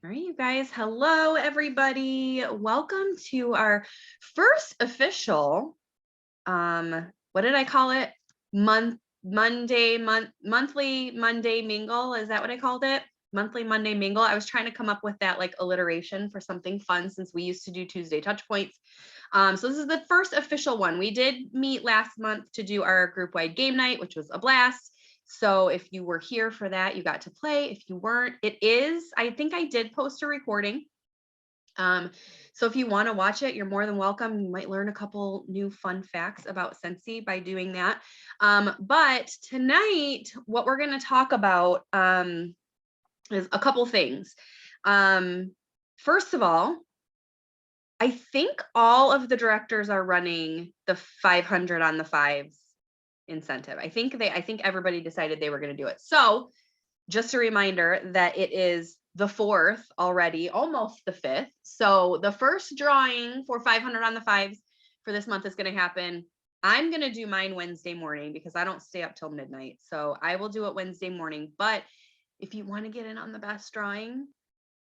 All right, you guys. Hello, everybody. Welcome to our first official, what did I call it? Monthly Monday mingle. Is that what I called it? Monthly Monday mingle. I was trying to come up with that like alliteration for something fun since we used to do Tuesday touch points. So this is the first official one. We did meet last month to do our group wide game night, which was a blast. So if you were here for that, you got to play. If you weren't, I think I did post a recording. So if you want to watch it, you're more than welcome. You might learn a couple new fun facts about Scentsy by doing that. But tonight, what we're going to talk about is a couple things. First of all, I think all of the directors are running the 500 on the fives incentive. I think everybody decided they were going to do it. So just a reminder that it is the 4th already, almost the 5th. So the first drawing for 500 on the fives for this month is going to happen. I'm going to do mine Wednesday morning because I don't stay up till midnight. So I will do it Wednesday morning. But if you want to get in on the best drawing,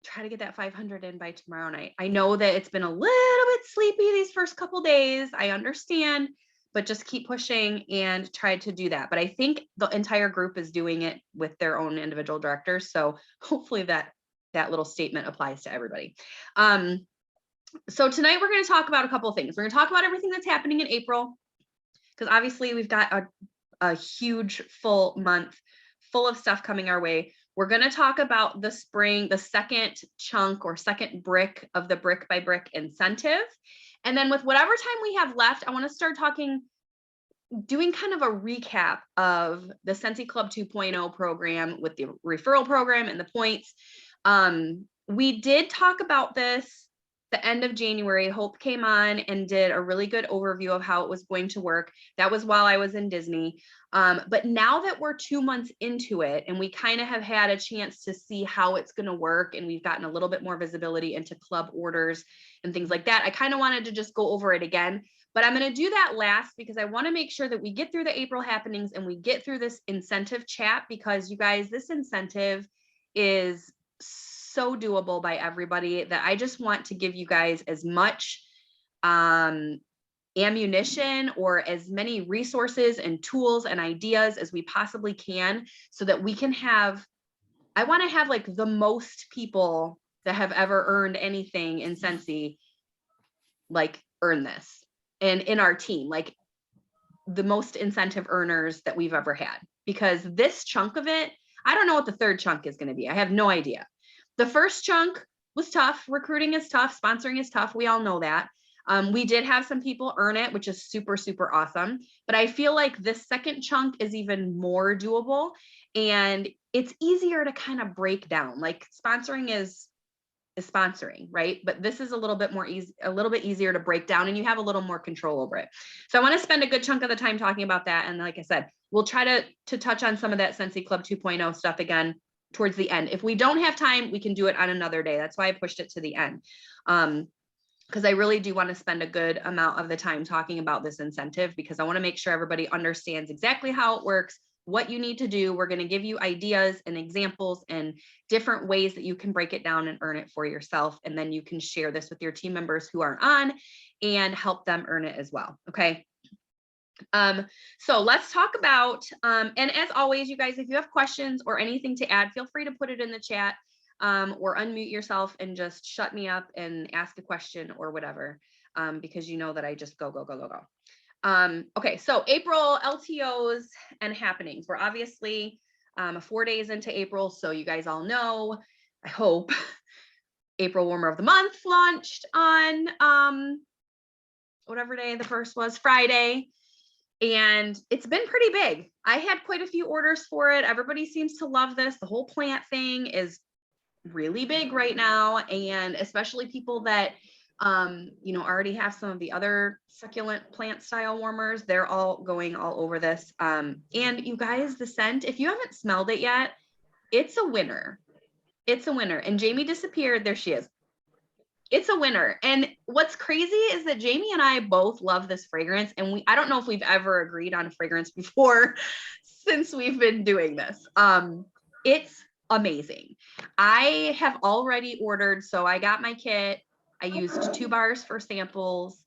try to get that 500 in by tomorrow night. I know that it's been a little bit sleepy these first couple days. I understand, but just keep pushing and try to do that. But I think the entire group is doing it with their own individual directors. So hopefully that little statement applies to everybody. So tonight we're going to talk about a couple of things. We're going to talk about everything that's happening in April, because obviously we've got a huge full month full of stuff coming our way. We're going to talk about the spring, the second chunk or second brick of the brick by brick incentive. And then with whatever time we have left, I want to start doing kind of a recap of the Scentsy Club 2.0 program with the referral program and the points. We did talk about this the end of January. Hope came on and did a really good overview of how it was going to work. That was while I was in Disney. But now that we're 2 months into it and we kind of have had a chance to see how it's going to work and we've gotten a little bit more visibility into club orders and things like that, I kind of wanted to just go over it again. But I'm going to do that last because I want to make sure that we get through the April happenings and we get through this incentive chat, because you guys, this incentive is so doable by everybody that I just want to give you guys as much ammunition or as many resources and tools and ideas as we possibly can, so that we can have, I want to have like the most people that have ever earned anything in Scentsy, like earn this, and in our team, like the most incentive earners that we've ever had, because this chunk of it, I don't know what the third chunk is going to be. I have no idea. The first chunk was tough. Recruiting is tough. Sponsoring is tough. We all know that. We did have some people earn it, which is super, super awesome. But I feel like this second chunk is even more doable, and it's easier to kind of break down. Like sponsoring is sponsoring, right? But this is a little bit easier to break down, and you have a little more control over it. So I want to spend a good chunk of the time talking about that. And like I said, we'll try to touch on some of that Scentsy Club 2.0 stuff again towards the end. If we don't have time, we can do it on another day. That's why I pushed it to the end. Because I really do want to spend a good amount of the time talking about this incentive, because I want to make sure everybody understands exactly how it works, what you need to do. We're going to give you ideas and examples and different ways that you can break it down and earn it for yourself. And then you can share this with your team members who aren't on and help them earn it as well. Okay. So let's talk about, and as always, you guys, if you have questions or anything to add, feel free to put it in the chat, or unmute yourself and just shut me up and ask a question or whatever, because you know that I just go. Okay, so April LTOs and happenings. We're obviously 4 days into April, so you guys all know, I hope, April Warmer of the Month launched on whatever day the first was, Friday. And it's been pretty big. I had quite a few orders for it. Everybody seems to love this. The whole plant thing is really big right now. And especially people that, already have some of the other succulent plant style warmers, they're all going all over this. And you guys, the scent, if you haven't smelled it yet, it's a winner. It's a winner. And Jamie disappeared. There she is. It's a winner. And what's crazy is that Jamie and I both love this fragrance. And I don't know if we've ever agreed on a fragrance before since we've been doing this. It's amazing. I have already ordered, so I got my kit. I used 2 bars for samples.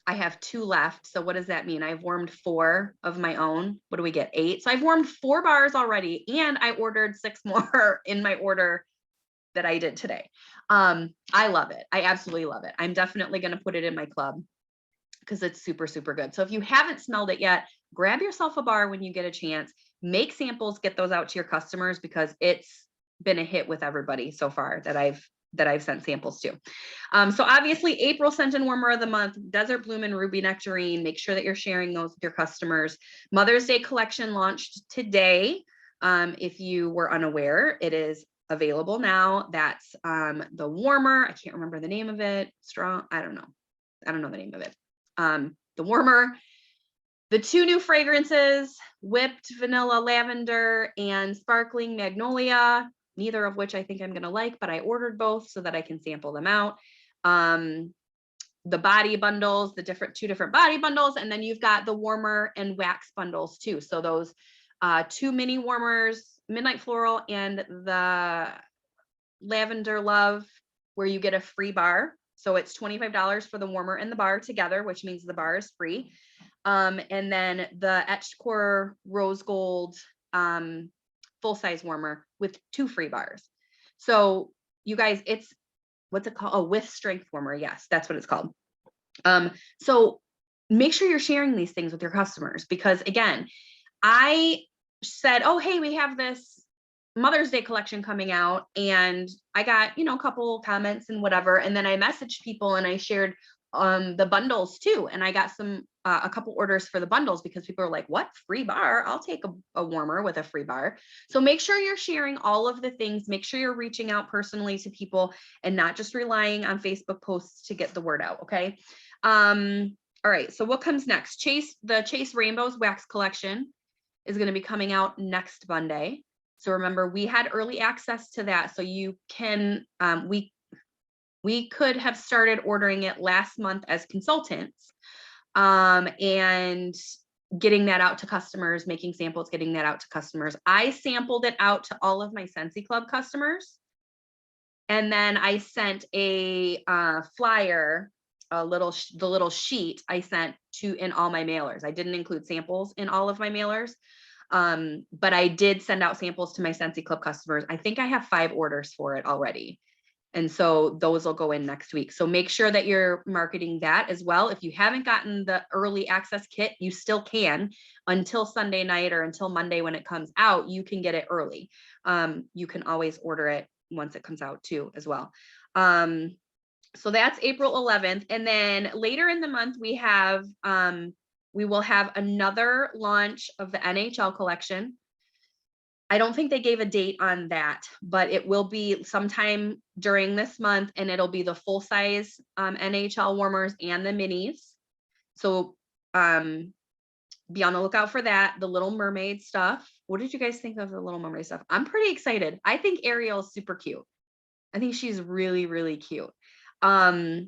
I have 2 left. So what does that mean? I've warmed 4 of my own. What do we get? 8. So I've warmed 4 bars already, and I ordered 6 more in my order that I did today. I love it. I absolutely love it. I'm definitely going to put it in my club because it's super, super good. So if you haven't smelled it yet, grab yourself a bar when you get a chance, make samples, get those out to your customers because it's been a hit with everybody so far that I've sent samples to. So obviously April scent and warmer of the month, Desert Bloom and Ruby Nectarine. Make sure that you're sharing those with your customers. Mother's Day collection launched today. If you were unaware, it is available now. That's the warmer. I can't remember the name of it. Strong. I don't know the name of it. The warmer, the 2 new fragrances, whipped vanilla lavender and sparkling magnolia, neither of which I think I'm going to like, but I ordered both so that I can sample them out. The body bundles, the 2 different body bundles, and then you've got the warmer and wax bundles too. So those 2 mini warmers, Midnight Floral and the Lavender Love, where you get a free bar. So it's $25 for the warmer and the bar together, which means the bar is free. And then the Etched Core Rose Gold full-size warmer with 2 free bars. So you guys, it's, what's it called? Oh, with strength warmer. Yes, that's what it's called. So make sure you're sharing these things with your customers because again, I said, oh, hey, we have this Mother's Day collection coming out, and I got, a couple comments and whatever. And then I messaged people and I shared the bundles too. And I got a couple orders for the bundles because people are like, what, free bar? I'll take a warmer with a free bar. So make sure you're sharing all of the things. Make sure you're reaching out personally to people and not just relying on Facebook posts to get the word out. Okay. All right. So what comes next? The Chase Rainbows Wax Collection is going to be coming out next Monday. So remember, we had early access to that. So you can, we could have started ordering it last month as consultants and getting that out to customers, making samples, getting that out to customers. I sampled it out to all of my Scentsy Club customers. And then I sent a flyer, the little sheet I sent in all my mailers. I didn't include samples in all of my mailers. But I did send out samples to my Scentsy Club customers. I think I have 5 orders for it already. And so those will go in next week. So make sure that you're marketing that as well. If you haven't gotten the early access kit, you still can until Sunday night or until Monday when it comes out, you can get it early. You can always order it once it comes out too as well. So that's April 11th. And then later in the month, we will have another launch of the NHL collection. I don't think they gave a date on that, but it will be sometime during this month, and it'll be the full-size NHL warmers and the minis. So be on the lookout for that. The Little Mermaid stuff. What did you guys think of the Little Mermaid stuff? I'm pretty excited. I think Ariel is super cute. I think she's really, really cute. Does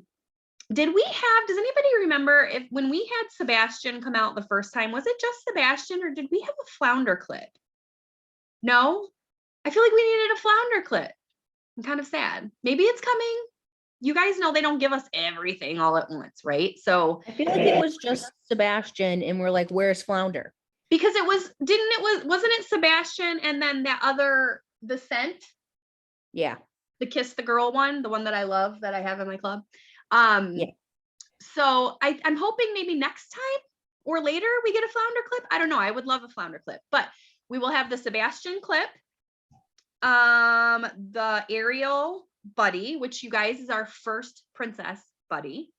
anybody remember when we had Sebastian come out the first time, was it just Sebastian or did we have a flounder clip? No, I feel like we needed a flounder clip. I'm kind of sad. Maybe it's coming. You guys know they don't give us everything all at once, right? So I feel like it was just Sebastian and we're like, where's Flounder? Because wasn't it Sebastian and then the scent? Yeah. The Kiss the Girl one, the one that I love that I have in my club. Yeah. So I'm hoping maybe next time or later we get a flounder clip. I don't know. I would love a flounder clip, but we will have the Sebastian clip, the Ariel buddy, which you guys is our first princess buddy.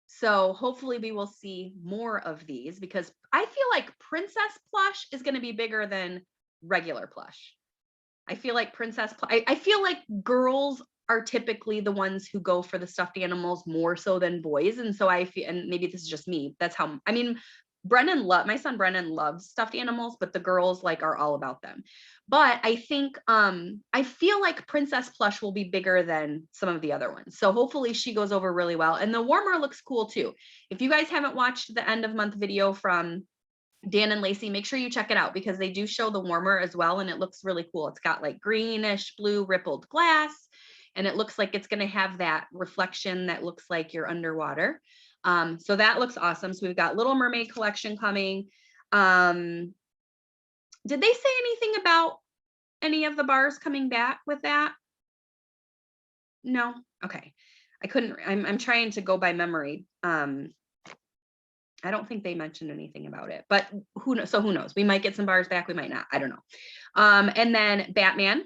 So hopefully we will see more of these because I feel like princess plush is going to be bigger than regular plush. I feel like I feel like girls are typically the ones who go for the stuffed animals more so than boys. And so I feel, and maybe this is just me, that's how, I mean, my son Brennan loves stuffed animals, but the girls are all about them. But I think, I feel like princess plush will be bigger than some of the other ones. So hopefully she goes over really well. And the warmer looks cool too. If you guys haven't watched the end of month video from Dan and Lacey, make sure you check it out because they do show the warmer as well. And it looks really cool. It's got like greenish blue rippled glass. And it looks like it's going to have that reflection that looks like you're underwater. So that looks awesome. So we've got Little Mermaid collection coming. Did they say anything about any of the bars coming back with that? No. Okay. I couldn't, I'm trying to go by memory. I don't think they mentioned anything about it, but who knows? So who knows? We might get some bars back. We might not. I don't know. And then Batman.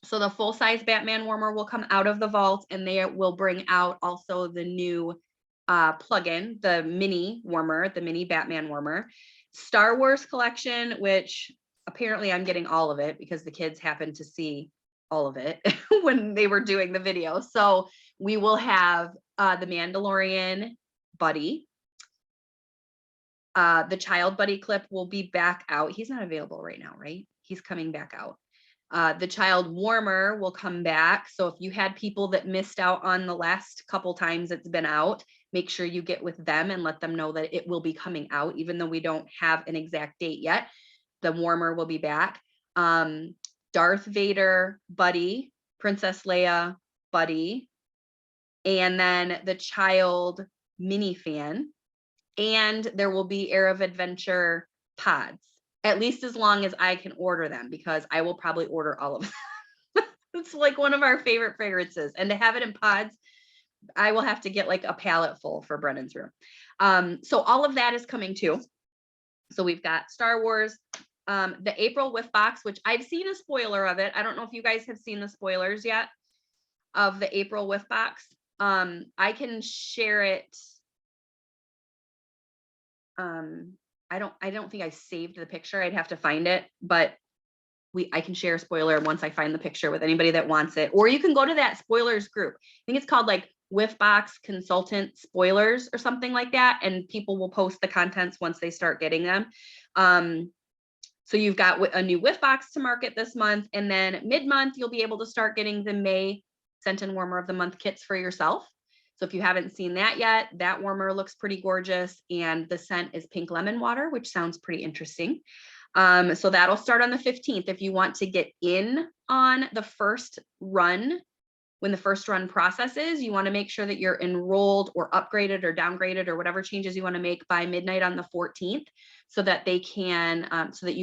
So the full size Batman warmer will come out of the vault, and they will bring out also the new plug-in, the mini warmer, the mini Batman warmer. Star Wars collection, which apparently I'm getting all of it because the kids happened to see all of it when they were doing the video. So we will have the Mandalorian buddy. The child buddy clip will be back out. He's not available right now, right? He's coming back out. The child warmer will come back. So if you had people that missed out on the last couple times it's been out, make sure you get with them and let them know that it will be coming out, even though we don't have an exact date yet. The warmer will be back. Darth Vader buddy, Princess Leia buddy, and then the child mini fan. And there will be Air of Adventure pods, at least as long as I can order them, because I will probably order all of them. It's like one of our favorite fragrances. And to have it in pods, I will have to get like a pallet full for Brennan's room. So all of that is coming too. So we've got Star Wars, the April Whiff Box, which I've seen a spoiler of it. I don't know if you guys have seen the spoilers yet of the April Whiff Box. I can share it. I don't think I saved the picture. I'd have to find it, but I can share a spoiler once I find the picture with anybody that wants it. Or you can go to that spoilers group. I think it's called like Whiff Box Consultant Spoilers or something like that. And people will post the contents once they start getting them. So you've got a new Whiff Box to market this month. And then mid-month, you'll be able to start getting the May Scent and Warmer of the Month kits for yourself. So if you haven't seen that yet, that warmer looks pretty gorgeous. And the scent is pink lemon water, which sounds pretty interesting. So that'll start on the 15th. If you want to get in on the first run, when the first run processes, you want to make sure that you're enrolled or upgraded or downgraded or whatever changes you want to make by midnight on the 14th, so that they can, so that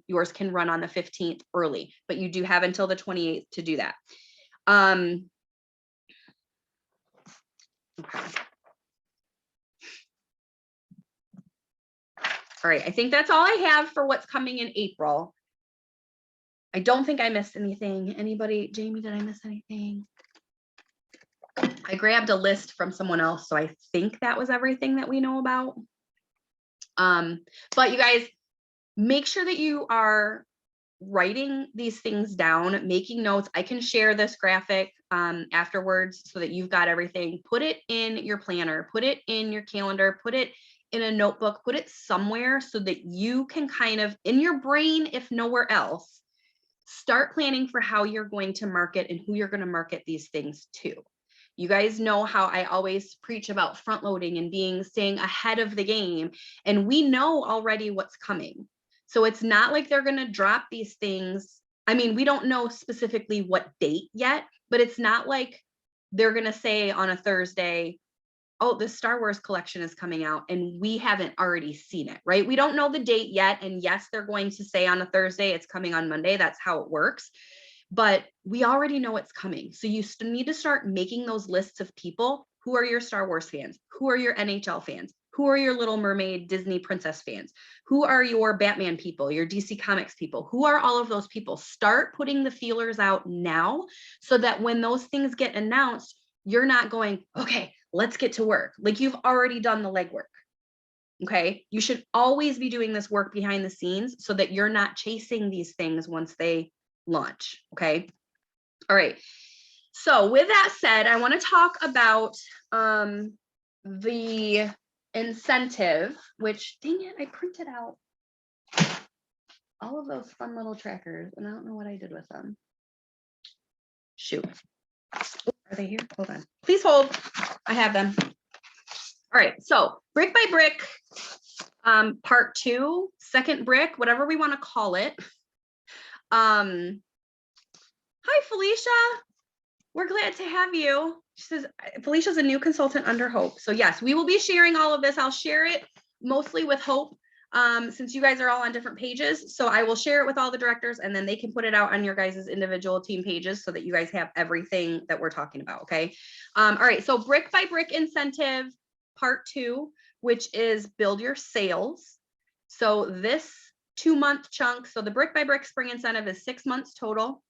yours can run on the 15th early, but you do have until the 28th to do that. Okay. All right, I think that's all I have for what's coming in April. I don't think I missed anything. Anybody, Jamie, did I miss anything? I grabbed a list from someone else, so I think that was everything that we know about. But you guys, make sure that you are writing these things down, making notes. I can share this graphic afterwards so that you've got everything. Put it in your planner, put it in your calendar, put it in a notebook, put it somewhere so that you can kind of, in your brain, if nowhere else, start planning for how you're going to market and who you're going to market these things to. You guys know how I always preach about front loading and staying ahead of the game. And we know already what's coming. So it's not like they're going to drop these things. I mean, we don't know specifically what date yet, but it's not like they're going to say on a Thursday, oh, the Star Wars collection is coming out and we haven't already seen it, right? We don't know the date yet. And yes, they're going to say on a Thursday, it's coming on Monday. That's how it works. But we already know it's coming. So you need to start making those lists of people. Who are your Star Wars fans? Who are your NHL fans? Who are your Little Mermaid Disney princess fans? Who are your Batman people, your DC Comics people? Who are all of those people? Start putting the feelers out now so that when those things get announced, you're not going, okay, let's get to work. Like you've already done the legwork. Okay. You should always be doing this work behind the scenes so that you're not chasing these things once they launch. Okay. All right. So with that said, I want to talk about the incentive, which dang it, I printed out all of those fun little trackers and I don't know what I did with them. Shoot. Are they here? Hold on. Please hold. I have them. All right. So brick by brick, Part 2, second brick, whatever we want to call it. Hi, Felicia. We're glad to have you. She says, Felicia's a new consultant under Hope. So yes, we will be sharing all of this. I'll share it mostly with Hope, since you guys are all on different pages. So I will share it with all the directors, and then they can put it out on your guys' individual team pages so that you guys have everything that we're talking about, okay? All right, so brick by brick incentive, part 2, which is build your sales. So this 2-month chunk, so the brick by brick spring incentive is 6 months total.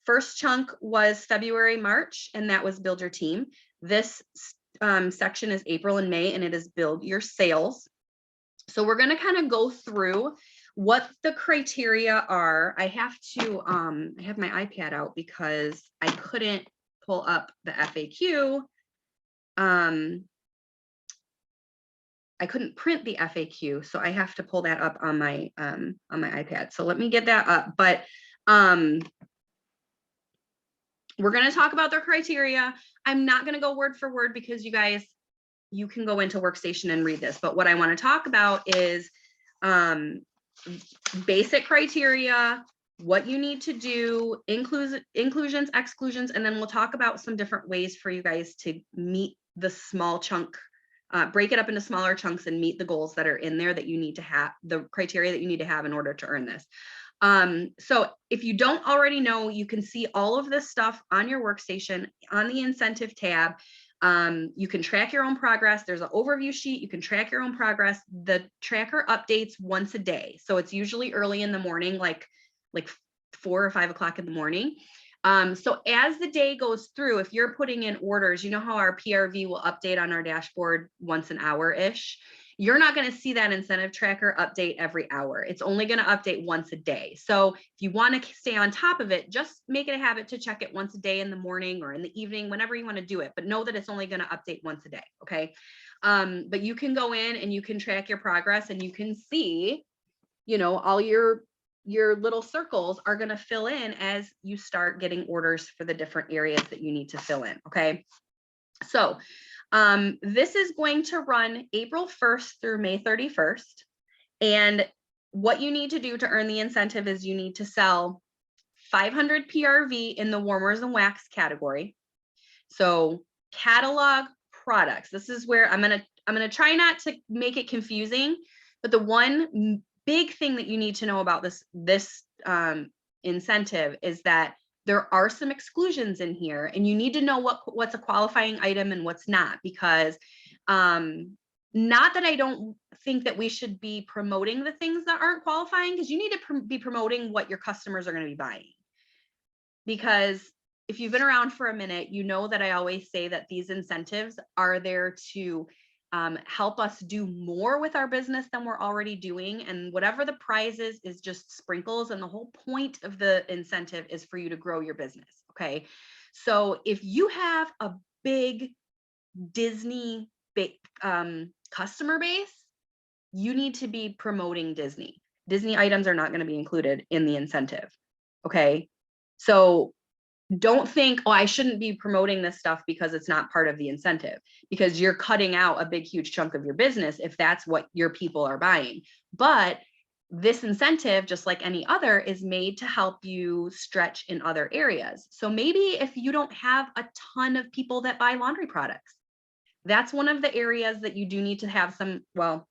First chunk was February, March, and that was build your team. This section is April and May, and it is build your sales. So we're going to kind of go through what the criteria are. I have to, I have my iPad out because I couldn't pull up the FAQ. I couldn't print the FAQ, so I have to pull that up on my iPad. So let me get that up. But we're going to talk about their criteria. I'm not going to go word for word because you guys, you can go into Workstation and read this. But what I want to talk about is basic criteria, what you need to do, inclusions, exclusions, and then we'll talk about some different ways for you guys to meet the small chunk, break it up into smaller chunks and meet the goals that are in there that you need to have, the criteria that you need to have in order to earn this. So if you don't already know, you can see all of this stuff on your workstation on the incentive tab. You can track your own progress. There's an overview sheet. You can track your own progress. The tracker updates once a day. So it's usually early in the morning, like 4 or 5 o'clock in the morning. So as the day goes through, if you're putting in orders, you know how our PRV will update on our dashboard once an hour-ish. You're not going to see that incentive tracker update every hour. It's only going to update once a day. So if you want to stay on top of it, just make it a habit to check it once a day in the morning or in the evening, whenever you want to do it, but know that it's only going to update once a day. Okay. But you can go in and you can track your progress and you can see, you know, all your little circles are going to fill in as you start getting orders for the different areas that you need to fill in. Okay. So this is going to run April 1st through May 31st. And what you need to do to earn the incentive is you need to sell 500 PRV in the warmers and wax category. So catalog products. This is where I'm going to try not to make it confusing, but the one big thing that you need to know about this incentive is that there are some exclusions in here, and you need to know what's a qualifying item and what's not, because not that I don't think that we should be promoting the things that aren't qualifying, because you need to be promoting what your customers are going to be buying. Because if you've been around for a minute, you know that I always say that these incentives are there to help us do more with our business than we're already doing. And whatever the prize is just sprinkles. And the whole point of the incentive is for you to grow your business. Okay. So if you have a big Disney customer base, you need to be promoting Disney. Disney items are not going to be included in the incentive. Okay. So don't think, oh, I shouldn't be promoting this stuff because it's not part of the incentive, because you're cutting out a big, huge chunk of your business if that's what your people are buying. But this incentive, just like any other, is made to help you stretch in other areas. So maybe if you don't have a ton of people that buy laundry products, that's one of the areas that you do need to have some, well,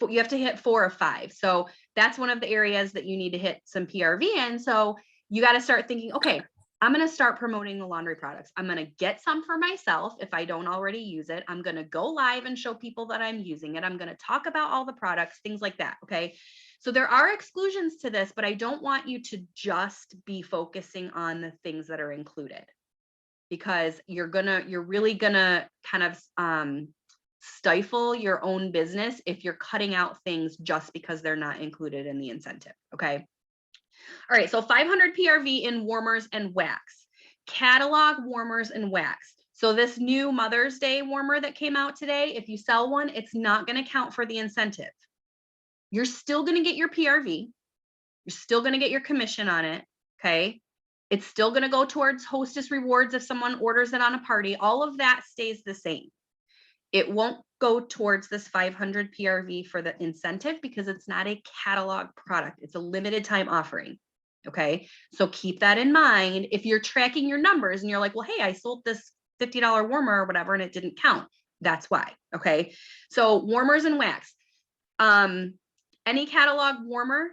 you have to hit 4 or 5. So that's one of the areas that you need to hit some PRV in. So you got to start thinking, okay, I'm going to start promoting the laundry products. I'm going to get some for myself if I don't already use it. I'm going to go live and show people that I'm using it. I'm going to talk about all the products, things like that. Okay. So there are exclusions to this, but I don't want you to just be focusing on the things that are included, because you're really gonna kind of stifle your own business if you're cutting out things just because they're not included in the incentive. Okay. All right, so 500 PRV in warmers and wax, catalog warmers and wax. So this new Mother's Day warmer that came out today, if you sell one, it's not going to count for the incentive. You're still going to get your PRV. You're still going to get your commission on it. Okay. It's still going to go towards hostess rewards if someone orders it on a party. All of that stays the same. It won't go towards this 500 PRV for the incentive because it's not a catalog product. It's a limited time offering. Okay. So keep that in mind. If you're tracking your numbers and you're like, well, hey, I sold this $50 warmer or whatever, and it didn't count. That's why. Okay. So warmers and wax, any catalog warmer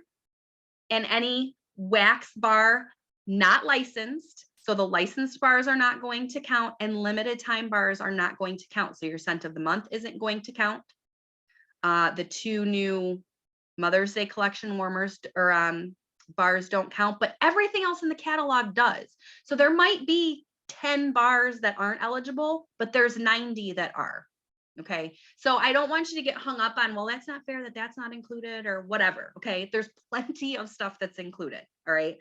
and any wax bar not licensed. So the licensed bars are not going to count, and limited time bars are not going to count. So your scent of the month isn't going to count. The 2 new Mother's Day collection warmers or bars don't count, but everything else in the catalog does. So there might be 10 bars that aren't eligible, but there's 90 that are. Okay. So I don't want you to get hung up on, well, that's not fair that that's not included or whatever. Okay. There's plenty of stuff that's included. All right.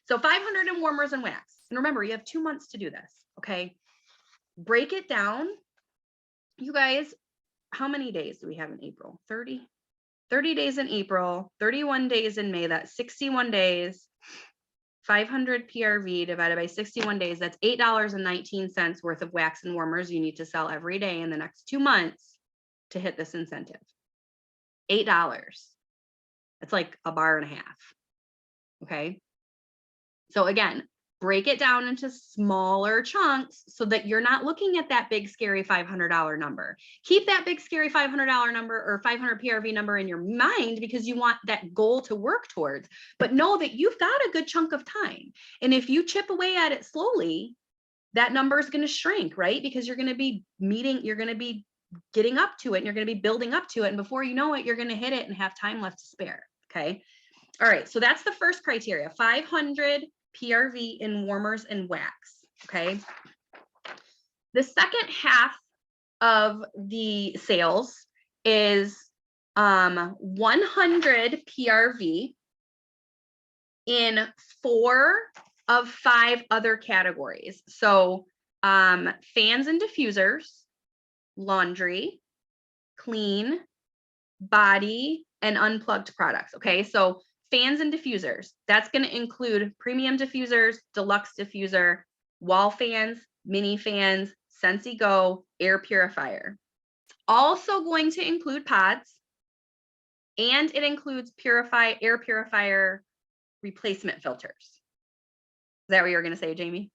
So 500 in warmers and wax. And remember, you have 2 months to do this. Okay. Break it down. You guys, how many days do we have in April? 30 days in April, 31 days in May. That's 61 days. 500 PRV divided by 61 days. That's $8.19 worth of wax and warmers you need to sell every day in the next 2 months to hit this incentive. $8. That's like a bar and a half. Okay. So again, break it down into smaller chunks so that you're not looking at that big scary $500 number. Keep that big scary $500 number or 500 PRV number in your mind because you want that goal to work towards, but know that you've got a good chunk of time. And if you chip away at it slowly, that number is going to shrink, right? Because you're going to be you're going to be getting up to it and you're going to be building up to it. And before you know it, you're going to hit it and have time left to spare. Okay. All right. So that's the first criteria, 500 PRV in warmers and wax. Okay. The second half of the sales is 100 PRV in 4 of 5 other categories. So fans and diffusers, laundry, clean, body, and unplugged products. Okay. So fans and diffusers, that's going to include premium diffusers, deluxe diffuser, wall fans, mini fans, Scentsy Go, air purifier. Also going to include pods, and it includes air purifier replacement filters. Is that what you were going to say, Jamie?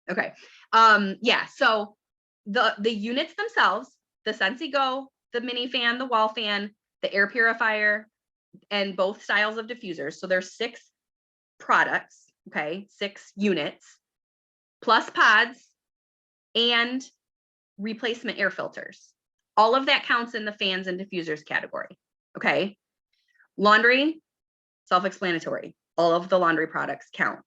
Okay. Yeah. So the units themselves, the Scentsy Go, the mini fan, the wall fan, the air purifier, and both styles of diffusers. So there's 6 products, okay, 6 units, plus pods and replacement air filters. All of that counts in the fans and diffusers category, okay? Laundry, self-explanatory. All of the laundry products count.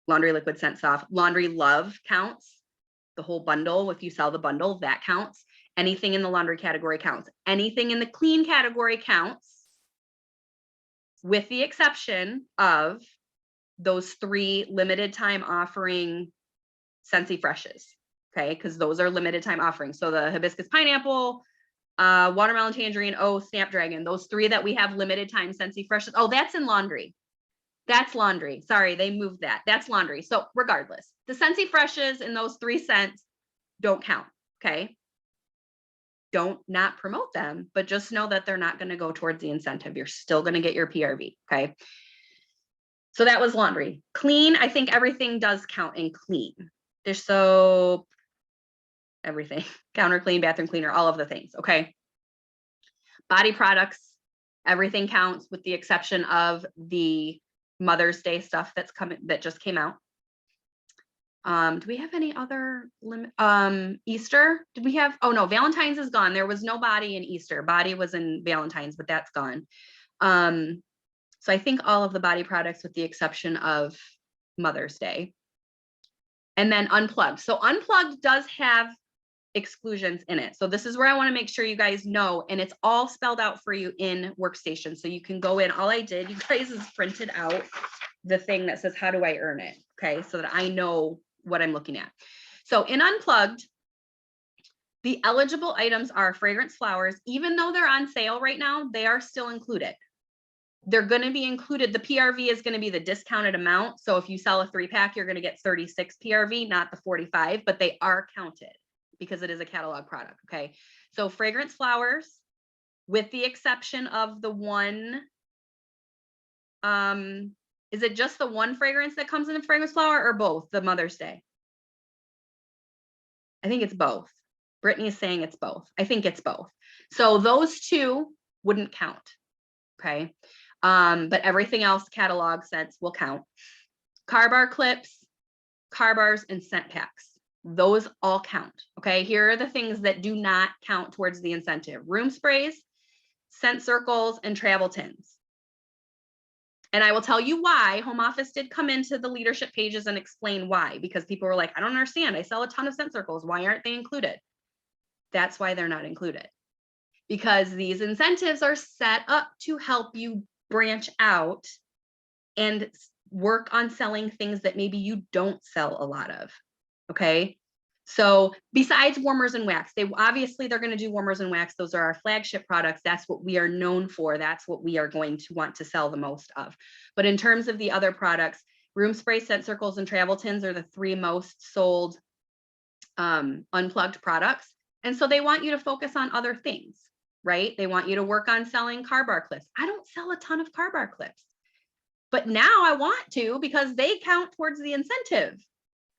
Laundry liquid scent soft. Laundry Love counts. The whole bundle, if you sell the bundle, that counts. Anything in the laundry category counts. Anything in the clean category counts, with the exception of those 3 limited time offering Scentsy Freshes. Okay, because those are limited time offerings. So the hibiscus pineapple, watermelon tangerine, snapdragon, those 3 that we have limited time Scentsy Freshes. Oh, that's in laundry. That's laundry. Sorry, they moved that. That's laundry. So regardless, the Scentsy Freshes in those 3 scents don't count. Okay. Don't not promote them, but just know that they're not going to go towards the incentive. You're still going to get your PRV. Okay. So that was laundry. Clean, I think everything does count in clean. There's soap, everything, counter clean, bathroom cleaner, all of the things. Okay. Body products, everything counts with the exception of the Mother's Day stuff that just came out. Do we have any other limit? Easter, did we have? Oh no, Valentine's is gone. There was no body in Easter. Body was in Valentine's, but that's gone. So I think all of the body products with the exception of Mother's Day. And then unplugged. So unplugged does have exclusions in it. So this is where I want to make sure you guys know, and it's all spelled out for you in Workstation. So you can go in. All I did, you guys, is printed out the thing that says, how do I earn it? Okay, so that I know what I'm looking at. So in unplugged, the eligible items are fragrance flowers. Even though they're on sale right now, they are still included. They're going to be included. The PRV is going to be the discounted amount. So if you sell a 3-pack, you're going to get 36 PRV, not the 45, but they are counted. because it is a catalog product. Okay. So fragrance flowers, with the exception of the one, is it just the one fragrance that comes in a fragrance flower or both? The Mother's Day? I think it's both. Brittany is saying it's both. I think it's both. So those two wouldn't count. Okay. But everything else catalog scents will count. Car bar clips, car bars, and scent packs. Those all count. Okay. Here are the things that do not count towards the incentive: room sprays, scent circles, and travel tins. And I will tell you why. Home office did come into the leadership pages and explain why, because people were like, I don't understand. I sell a ton of scent circles. Why aren't they included? That's why they're not included. Because these incentives are set up to help you branch out and work on selling things that maybe you don't sell a lot of. Okay. So besides warmers and wax, they're going to do warmers and wax. Those are our flagship products. That's what we are known for. That's what we are going to want to sell the most of. But in terms of the other products, room spray, scent circles, and travel tins are the three most sold unplugged products. And so they want you to focus on other things, right? They want you to work on selling car bar clips. I don't sell a ton of car bar clips, but now I want to, because they count towards the incentive.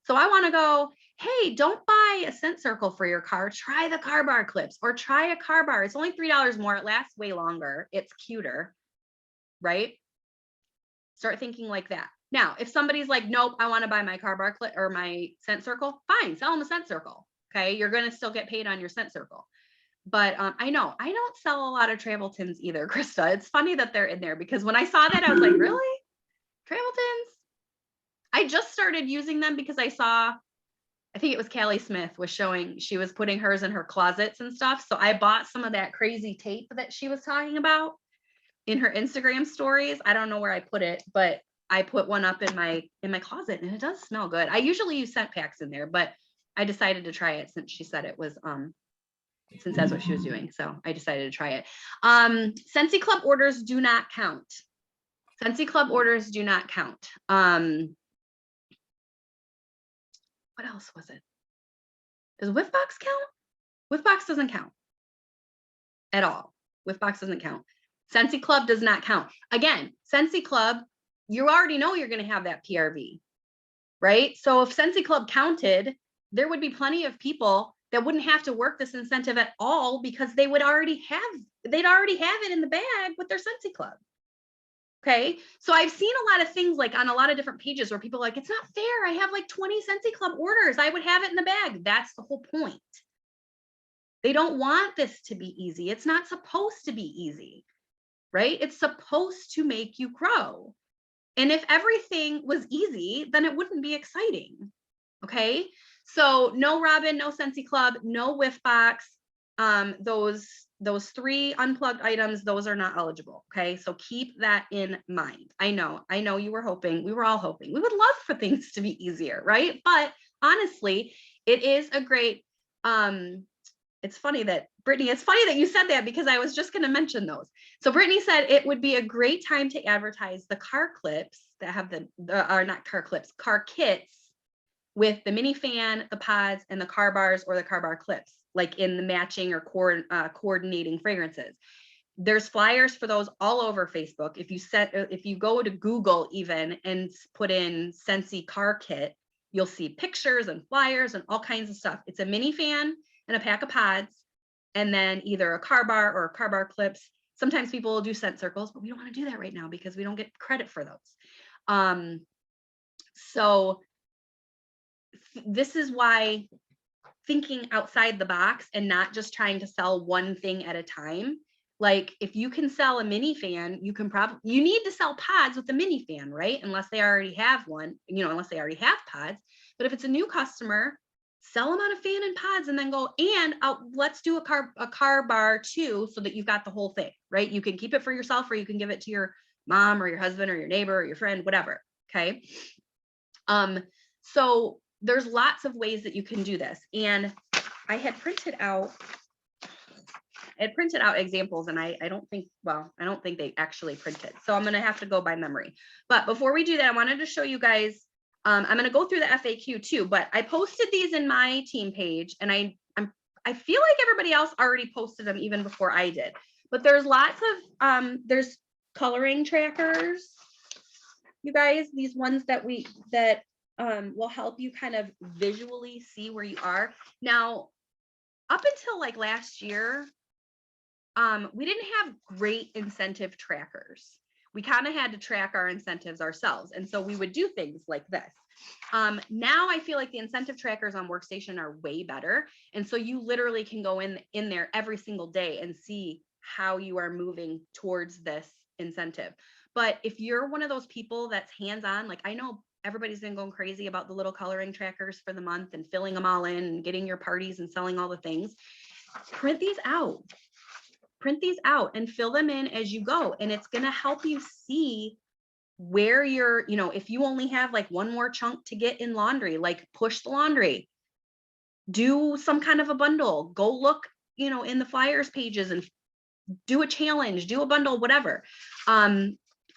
So I want to go, hey, don't buy a scent circle for your car. Try the car bar clips, or try a car bar. It's only $3 more. It lasts way longer. It's cuter, right? Start thinking like that. Now, if somebody's like, nope, I want to buy my car bar clip or my scent circle, fine, sell them a scent circle. Okay. You're going to still get paid on your scent circle. But I know I don't sell a lot of travel tins either, Krista. It's funny that they're in there, because when I saw that, I was like, really? Travel tins? I just started using them because I saw, I think it was Callie Smith was showing, she was putting hers in her closets and stuff. So I bought some of that crazy tape that she was talking about in her Instagram stories. I don't know where I put it, but I put one up in my closet, and it does smell good. I usually use scent packs in there, but I decided to try it since she said it was, since that's what she was doing. So I decided to try it. Scentsy Club orders do not count. Scentsy Club orders do not count. What else was it? Does Whiffbox count? Whiffbox doesn't count at all. Whiffbox doesn't count. Scentsy Club does not count. Again, Scentsy Club, you already know you're going to have that PRV, right? So if Scentsy Club counted, there would be plenty of people that wouldn't have to work this incentive at all, because they'd already have it in the bag with their Scentsy Club. Okay. So I've seen a lot of things like on a lot of different pages where people are like, it's not fair. I have like 20 Scentsy Club orders. I would have it in the bag. That's the whole point. They don't want this to be easy. It's not supposed to be easy, right? It's supposed to make you grow. And if everything was easy, then it wouldn't be exciting. Okay. So no Robin, no Scentsy Club, no Whiffbox. Those three unplugged items, those are not eligible. Okay. So keep that in mind. I know you were hoping, we were all hoping, we would love for things to be easier, right? But honestly, it is a great, it's funny that Brittany, it's funny that you said that, because I was just going to mention those. So Brittany said it would be a great time to advertise the car clips that have not car clips, car kits with the mini fan, the pods, and the car bars, or the car bar clips, like in the matching or coordinating fragrances. There's flyers for those all over Facebook. If you go to Google even and put in Scentsy car kit, you'll see pictures and flyers and all kinds of stuff. It's a mini fan and a pack of pods, and then either a car bar or car bar clips. Sometimes people will do scent circles, but we don't want to do that right now because we don't get credit for those. So this is why thinking outside the box and not just trying to sell one thing at a time. Like if you can sell a mini fan, you need to sell pods with the mini fan, right? Unless they already have one, unless they already have pods. But if it's a new customer, sell them on a fan and pods, and then go, and let's do a car bar too, so that you've got the whole thing, right? You can keep it for yourself, or you can give it to your mom or your husband or your neighbor or your friend, whatever. Okay. So there's lots of ways that you can do this. And I had printed out examples, and I don't think they actually printed. So I'm going to have to go by memory. But before we do that, I wanted to show you guys, I'm going to go through the FAQ too, but I posted these in my team page, and I feel like everybody else already posted them even before I did, but there's lots of, there's coloring trackers, you guys, these ones that will help you kind of visually see where you are. Now, up until like last year, we didn't have great incentive trackers. We kind of had to track our incentives ourselves. And so we would do things like this. Now I feel like the incentive trackers on Workstation are way better. And so you literally can go in there every single day and see how you are moving towards this incentive. But if you're one of those people that's hands-on, like I know everybody's been going crazy about the little coloring trackers for the month and filling them all in and getting your parties and selling all the things, print these out. Print these out and fill them in as you go. And it's going to help you see where you're, if you only have like one more chunk to get in laundry, like push the laundry, do some kind of a bundle, go look, in the flyers pages and do a challenge, do a bundle, whatever.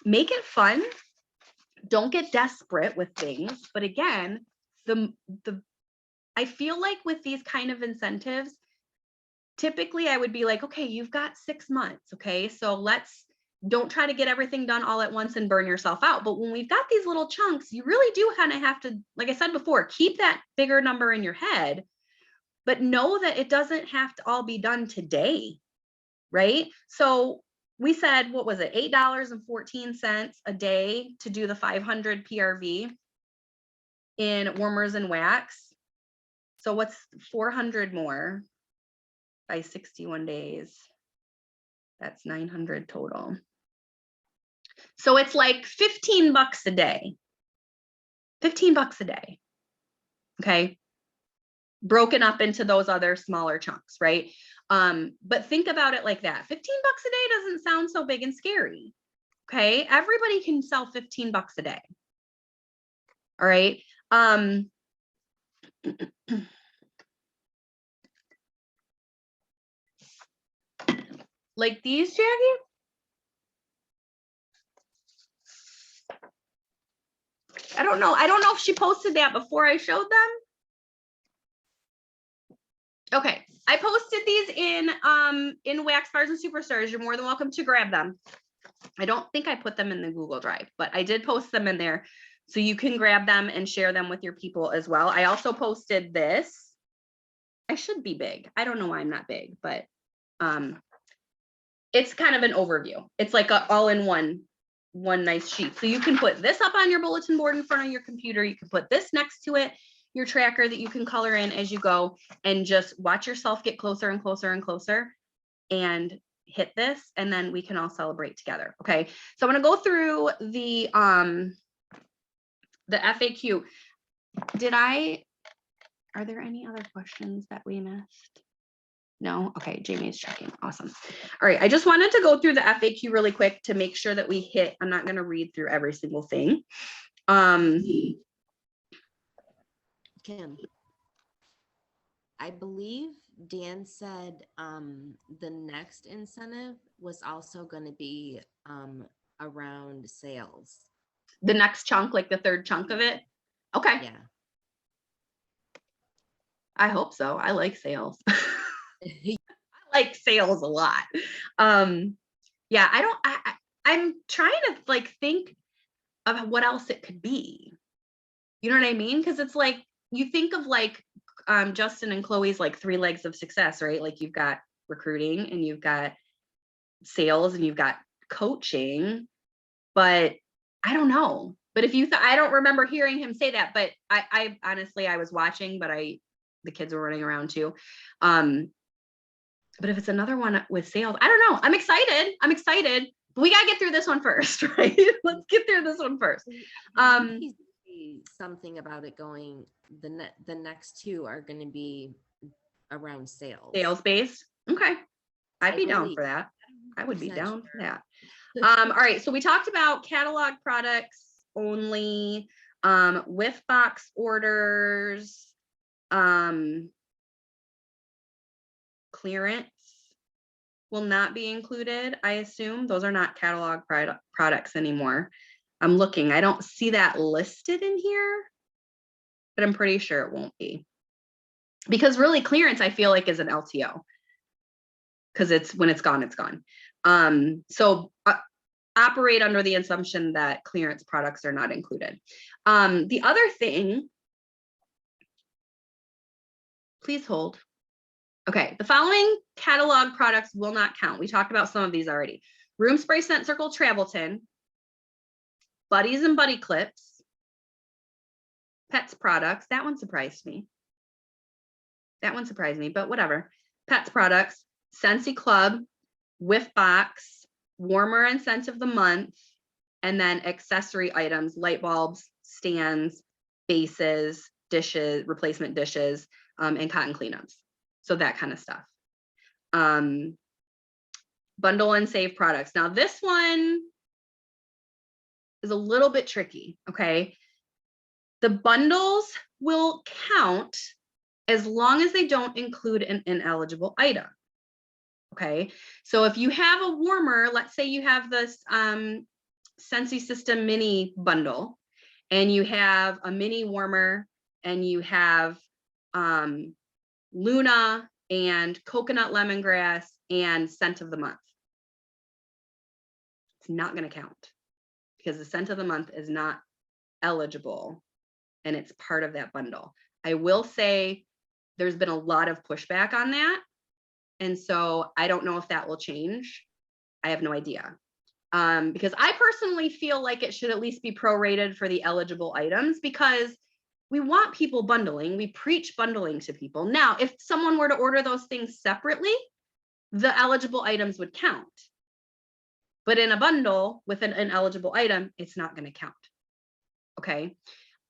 Make it fun. Don't get desperate with things. But again, I feel like with these kind of incentives, typically I would be like, okay, you've got 6 months. Okay. So don't try to get everything done all at once and burn yourself out. But when we've got these little chunks, you really do kind of have to, like I said before, keep that bigger number in your head, but know that it doesn't have to all be done today. Right. So we said, what was it? $8.14 a day to do the 500 PRV in warmers and wax. So what's 400 more by 61 days? That's 900 total. So it's like $15 a day. $15 a day. Okay. Broken up into those other smaller chunks, right? But think about it like that. $15 a day doesn't sound so big and scary. Okay. Everybody can sell $15 a day. All right. Like these, Jackie? I don't know. I don't know if she posted that before I showed them. Okay, I posted these in Wax Bars and Superstars. You're more than welcome to grab them. I don't think I put them in the Google Drive, but I did post them in there. So you can grab them and share them with your people as well. I also posted this. I should be big. I don't know why I'm not big, but it's kind of an overview. It's like a all-in-one nice sheet. So you can put this up on your bulletin board in front of your computer. You can put this next to it, your tracker that you can color in as you go, and just watch yourself get closer and closer and closer and hit this, and then we can all celebrate together. Okay. So I'm going to go through the FAQ. Are there any other questions that we missed? No? Okay, Jamie's checking. Awesome. All right, I just wanted to go through the FAQ really quick to make sure that we hit. I'm not going to read through every single thing. Kim, I believe Dan said the next incentive was also going to be around sales. The next chunk, like the third chunk of it? Okay. Yeah. I hope so. I like sales. I like sales a lot. Yeah, I'm trying to like think of what else it could be. You know what I mean? Because it's like, you think of like Justin and Chloe's like 3 legs of success, right? Like you've got recruiting and you've got sales and you've got coaching, but I don't know. But if I don't remember hearing him say that, but I honestly, I was watching, but the kids were running around too. But if it's another one with sales, I don't know. I'm excited, but we got to get through this one first, right? Let's get through this one first. Something about it going, the next 2 are going to be around sales. Sales based. Okay. I'd be down for that. I would be down for that. All right. So we talked about catalog products only, with box orders, clearance will not be included. I assume those are not catalog products anymore. I'm looking, I don't see that listed in here, but I'm pretty sure it won't be. because really clearance, I feel like, is an LTO, because it's when it's gone, it's gone. So operate under the assumption that clearance products are not included. The other thing, please hold. Okay, the following catalog products will not count. We talked about some of these already. Room Spray Scent Circle Travel Tin, Buddies and Buddy Clips, Pets products. That one surprised me. But whatever. Pets products, Scentsy Club, Whiff Box, Warmer and Scent of the Month, and then accessory items, light bulbs, stands, bases, dishes, replacement dishes, and cotton cleanups. So that kind of stuff. Bundle and save products. Now this one is a little bit tricky, okay? The bundles will count as long as they don't include an ineligible item. Okay, so if you have a warmer, let's say you have this Scentsy System mini bundle, and you have a mini warmer, and you have Luna and coconut lemongrass and scent of the month, it's not going to count because the scent of the month is not eligible and it's part of that bundle. I will say there's been a lot of pushback on that. And so I don't know if that will change. I have no idea. Because I personally feel like it should at least be prorated for the eligible items, because we want people bundling. We preach bundling to people. Now, if someone were to order those things separately, the eligible items would count. But in a bundle with an ineligible item, it's not going to count. Okay.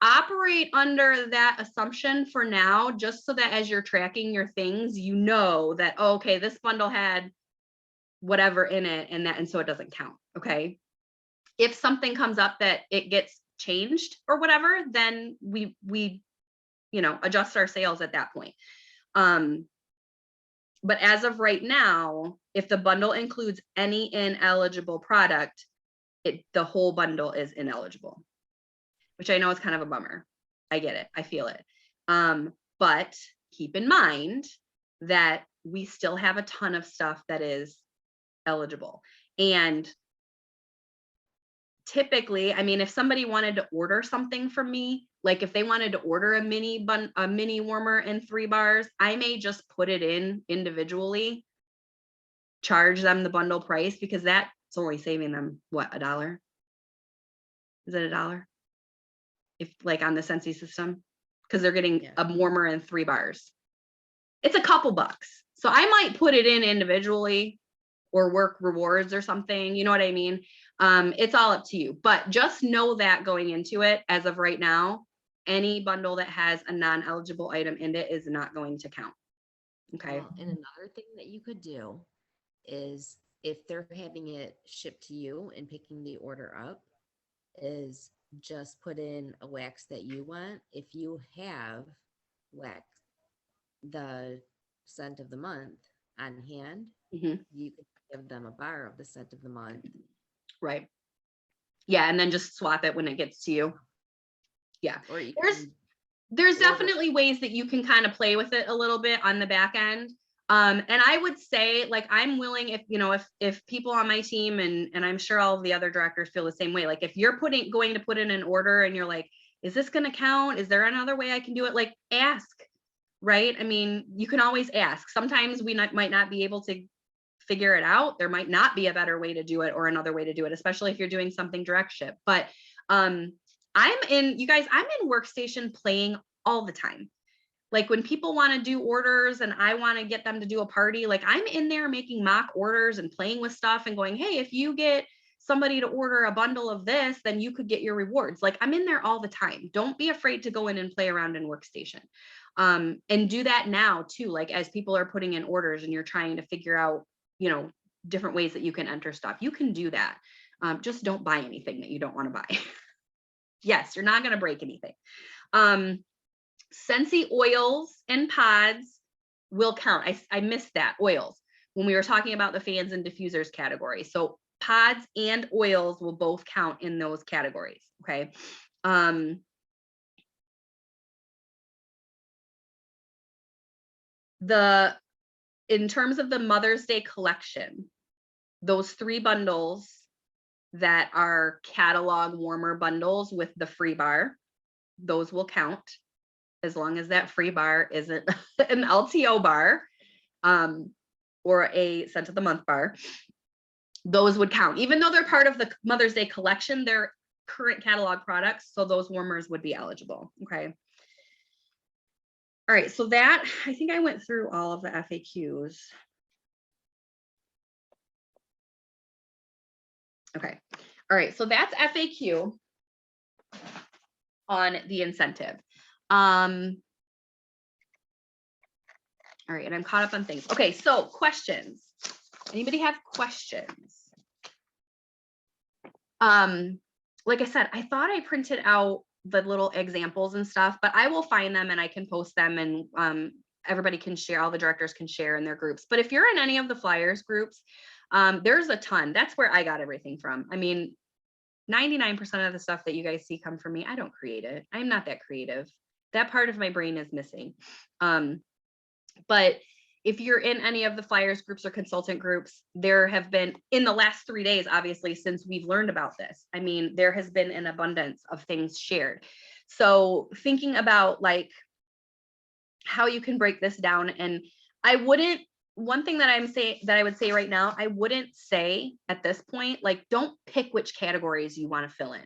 Operate under that assumption for now, just so that as you're tracking your things, you know that, oh, okay, this bundle had whatever in it, and so it doesn't count. Okay. If something comes up that it gets changed or whatever, then we adjust our sales at that point. But as of right now, if the bundle includes any ineligible product, the whole bundle is ineligible, which I know is kind of a bummer. I get it. I feel it. But keep in mind that we still have a ton of stuff that is eligible. And typically, I mean, if somebody wanted to order something from me, like if they wanted to order a mini warmer and 3 bars, I may just put it in individually, charge them the bundle price, because that's only saving them what, $1? Is it $1? If like on the Scentsy system, because they're getting a warmer and 3 bars. It's a couple bucks. So I might put it in individually or work rewards or something. You know what I mean? It's all up to you, but just know that going into it, as of right now, any bundle that has a non-eligible item in it is not going to count. Okay. Well, and another thing that you could do is, if they're having it shipped to you and picking the order up, is just put in a wax that you want. If you have wax, the scent of the month on hand, you can give them a bar of the scent of the month. Right. Yeah, and then just swap it when it gets to you. Yeah. Or there's definitely ways that you can kind of play with it a little bit on the back end. And I would say, like, I'm willing, if people on my team, and I'm sure all of the other directors feel the same way, like if you're going to put in an order and you're like, is this going to count? Is there another way I can do it? Like, ask, right? I mean, you can always ask. Sometimes we might not be able to figure it out. There might not be a better way to do it or another way to do it, especially if you're doing something direct ship. But I'm in Workstation playing all the time. Like when people want to do orders and I want to get them to do a party, like I'm in there making mock orders and playing with stuff and going, hey, if you get somebody to order a bundle of this, then you could get your rewards. Like I'm in there all the time. Don't be afraid to go in and play around in Workstation. And do that now too. Like as people are putting in orders and you're trying to figure out, different ways that you can enter stuff, you can do that. Just don't buy anything that you don't want to buy. Yes, you're not going to break anything. Scentsy oils and pods will count. I missed that, oils, when we were talking about the fans and diffusers category. So pods and oils will both count in those categories. Okay. in terms of the Mother's Day collection, those 3 bundles that are catalog warmer bundles with the free bar, those will count as long as that free bar isn't an LTO bar or a cent of the month bar. Those would count, even though they're part of the Mother's Day collection, they're current catalog products, so those warmers would be eligible. Okay. All right, so that, I think I went through all of the FAQs. Okay. All right, so that's FAQ on the incentive. All right, and I'm caught up on things. Okay, so questions. Anybody have questions? Like I said, I thought I printed out the little examples and stuff, but I will find them and I can post them, and everybody can share, all the directors can share in their groups. But if you're in any of the flyers groups, there's a ton. That's where I got everything from. I mean, 99% of the stuff that you guys see come from me, I don't create it. I'm not that creative. That part of my brain is missing. But if you're in any of the flyers groups or consultant groups, there have been, in the last 3 days, obviously, since we've learned about this, I mean, there has been an abundance of things shared. So thinking about like how you can break this down, and I wouldn't, one thing that I would say right now, I wouldn't say at this point, like, don't pick which categories you want to fill in,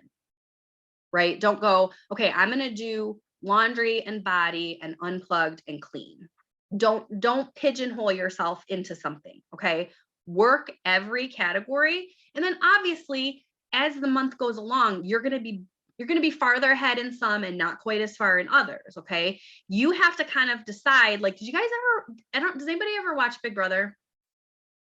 right? Don't go, okay, I'm going to do laundry and body and unplugged and clean. Don't pigeonhole yourself into something. Okay, work every category, and then obviously as the month goes along, you're going to be farther ahead in some and not quite as far in others. Okay, you have to kind of decide, like, did you guys ever, does anybody ever watch Big Brother?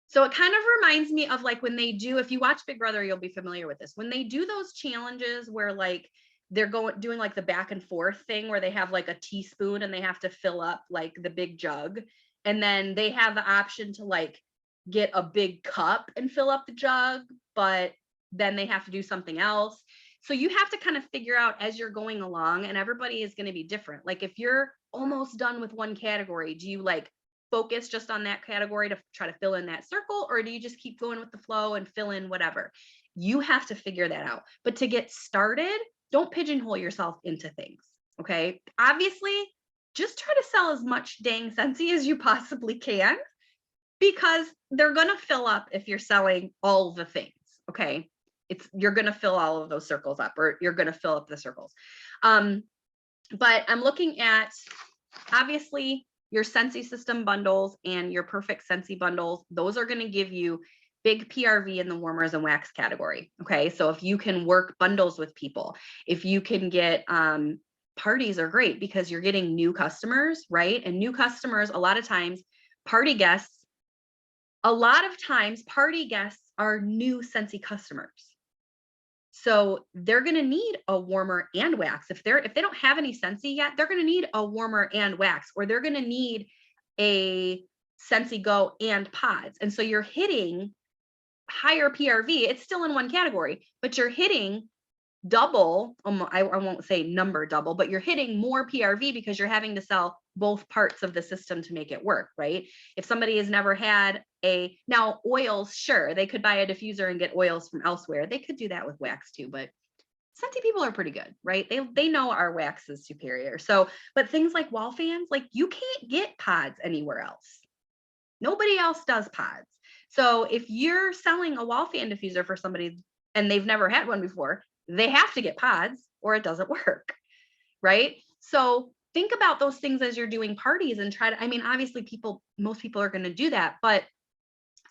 So it kind of reminds me of like when they do, if you watch Big Brother, you'll be familiar with this, when they do those challenges where like they're doing like the back and forth thing where they have like a teaspoon and they have to fill up like the big jug. And then they have the option to like get a big cup and fill up the jug, but then they have to do something else. So you have to kind of figure out as you're going along, and everybody is going to be different. Like if you're almost done with one category, do you like focus just on that category to try to fill in that circle, or do you just keep going with the flow and fill in whatever? You have to figure that out. But to get started, don't pigeonhole yourself into things. Okay, obviously just try to sell as much dang Scentsy as you possibly can, because they're going to fill up if you're selling all the things. Okay, you're going to fill all of those circles up, or you're going to fill up the circles. But I'm looking at, obviously, your Scentsy system bundles and your perfect Scentsy bundles. Those are going to give you big PRV in the warmers and wax category. Okay, so if you can work bundles with people, if you can get parties are great because you're getting new customers, right? And new customers, a lot of times party guests are new Scentsy customers. So they're going to need a warmer and wax. If they don't have any Scentsy yet, they're going to need a warmer and wax, or they're going to need a Scentsy Go and pods. And so you're hitting higher PRV. It's still in one category, but you're hitting double. I won't say number double, but you're hitting more PRV because you're having to sell both parts of the system to make it work, right? If somebody has never had now oils, sure, they could buy a diffuser and get oils from elsewhere. They could do that with wax too, but Scentsy people are pretty good, right? They know our wax is superior. So, but things like wall fans, like you can't get pods anywhere else. Nobody else does pods. So if you're selling a wall fan diffuser for somebody and they've never had one before, they have to get pods or it doesn't work, right? So think about those things as you're doing parties and I mean, obviously most people are going to do that, but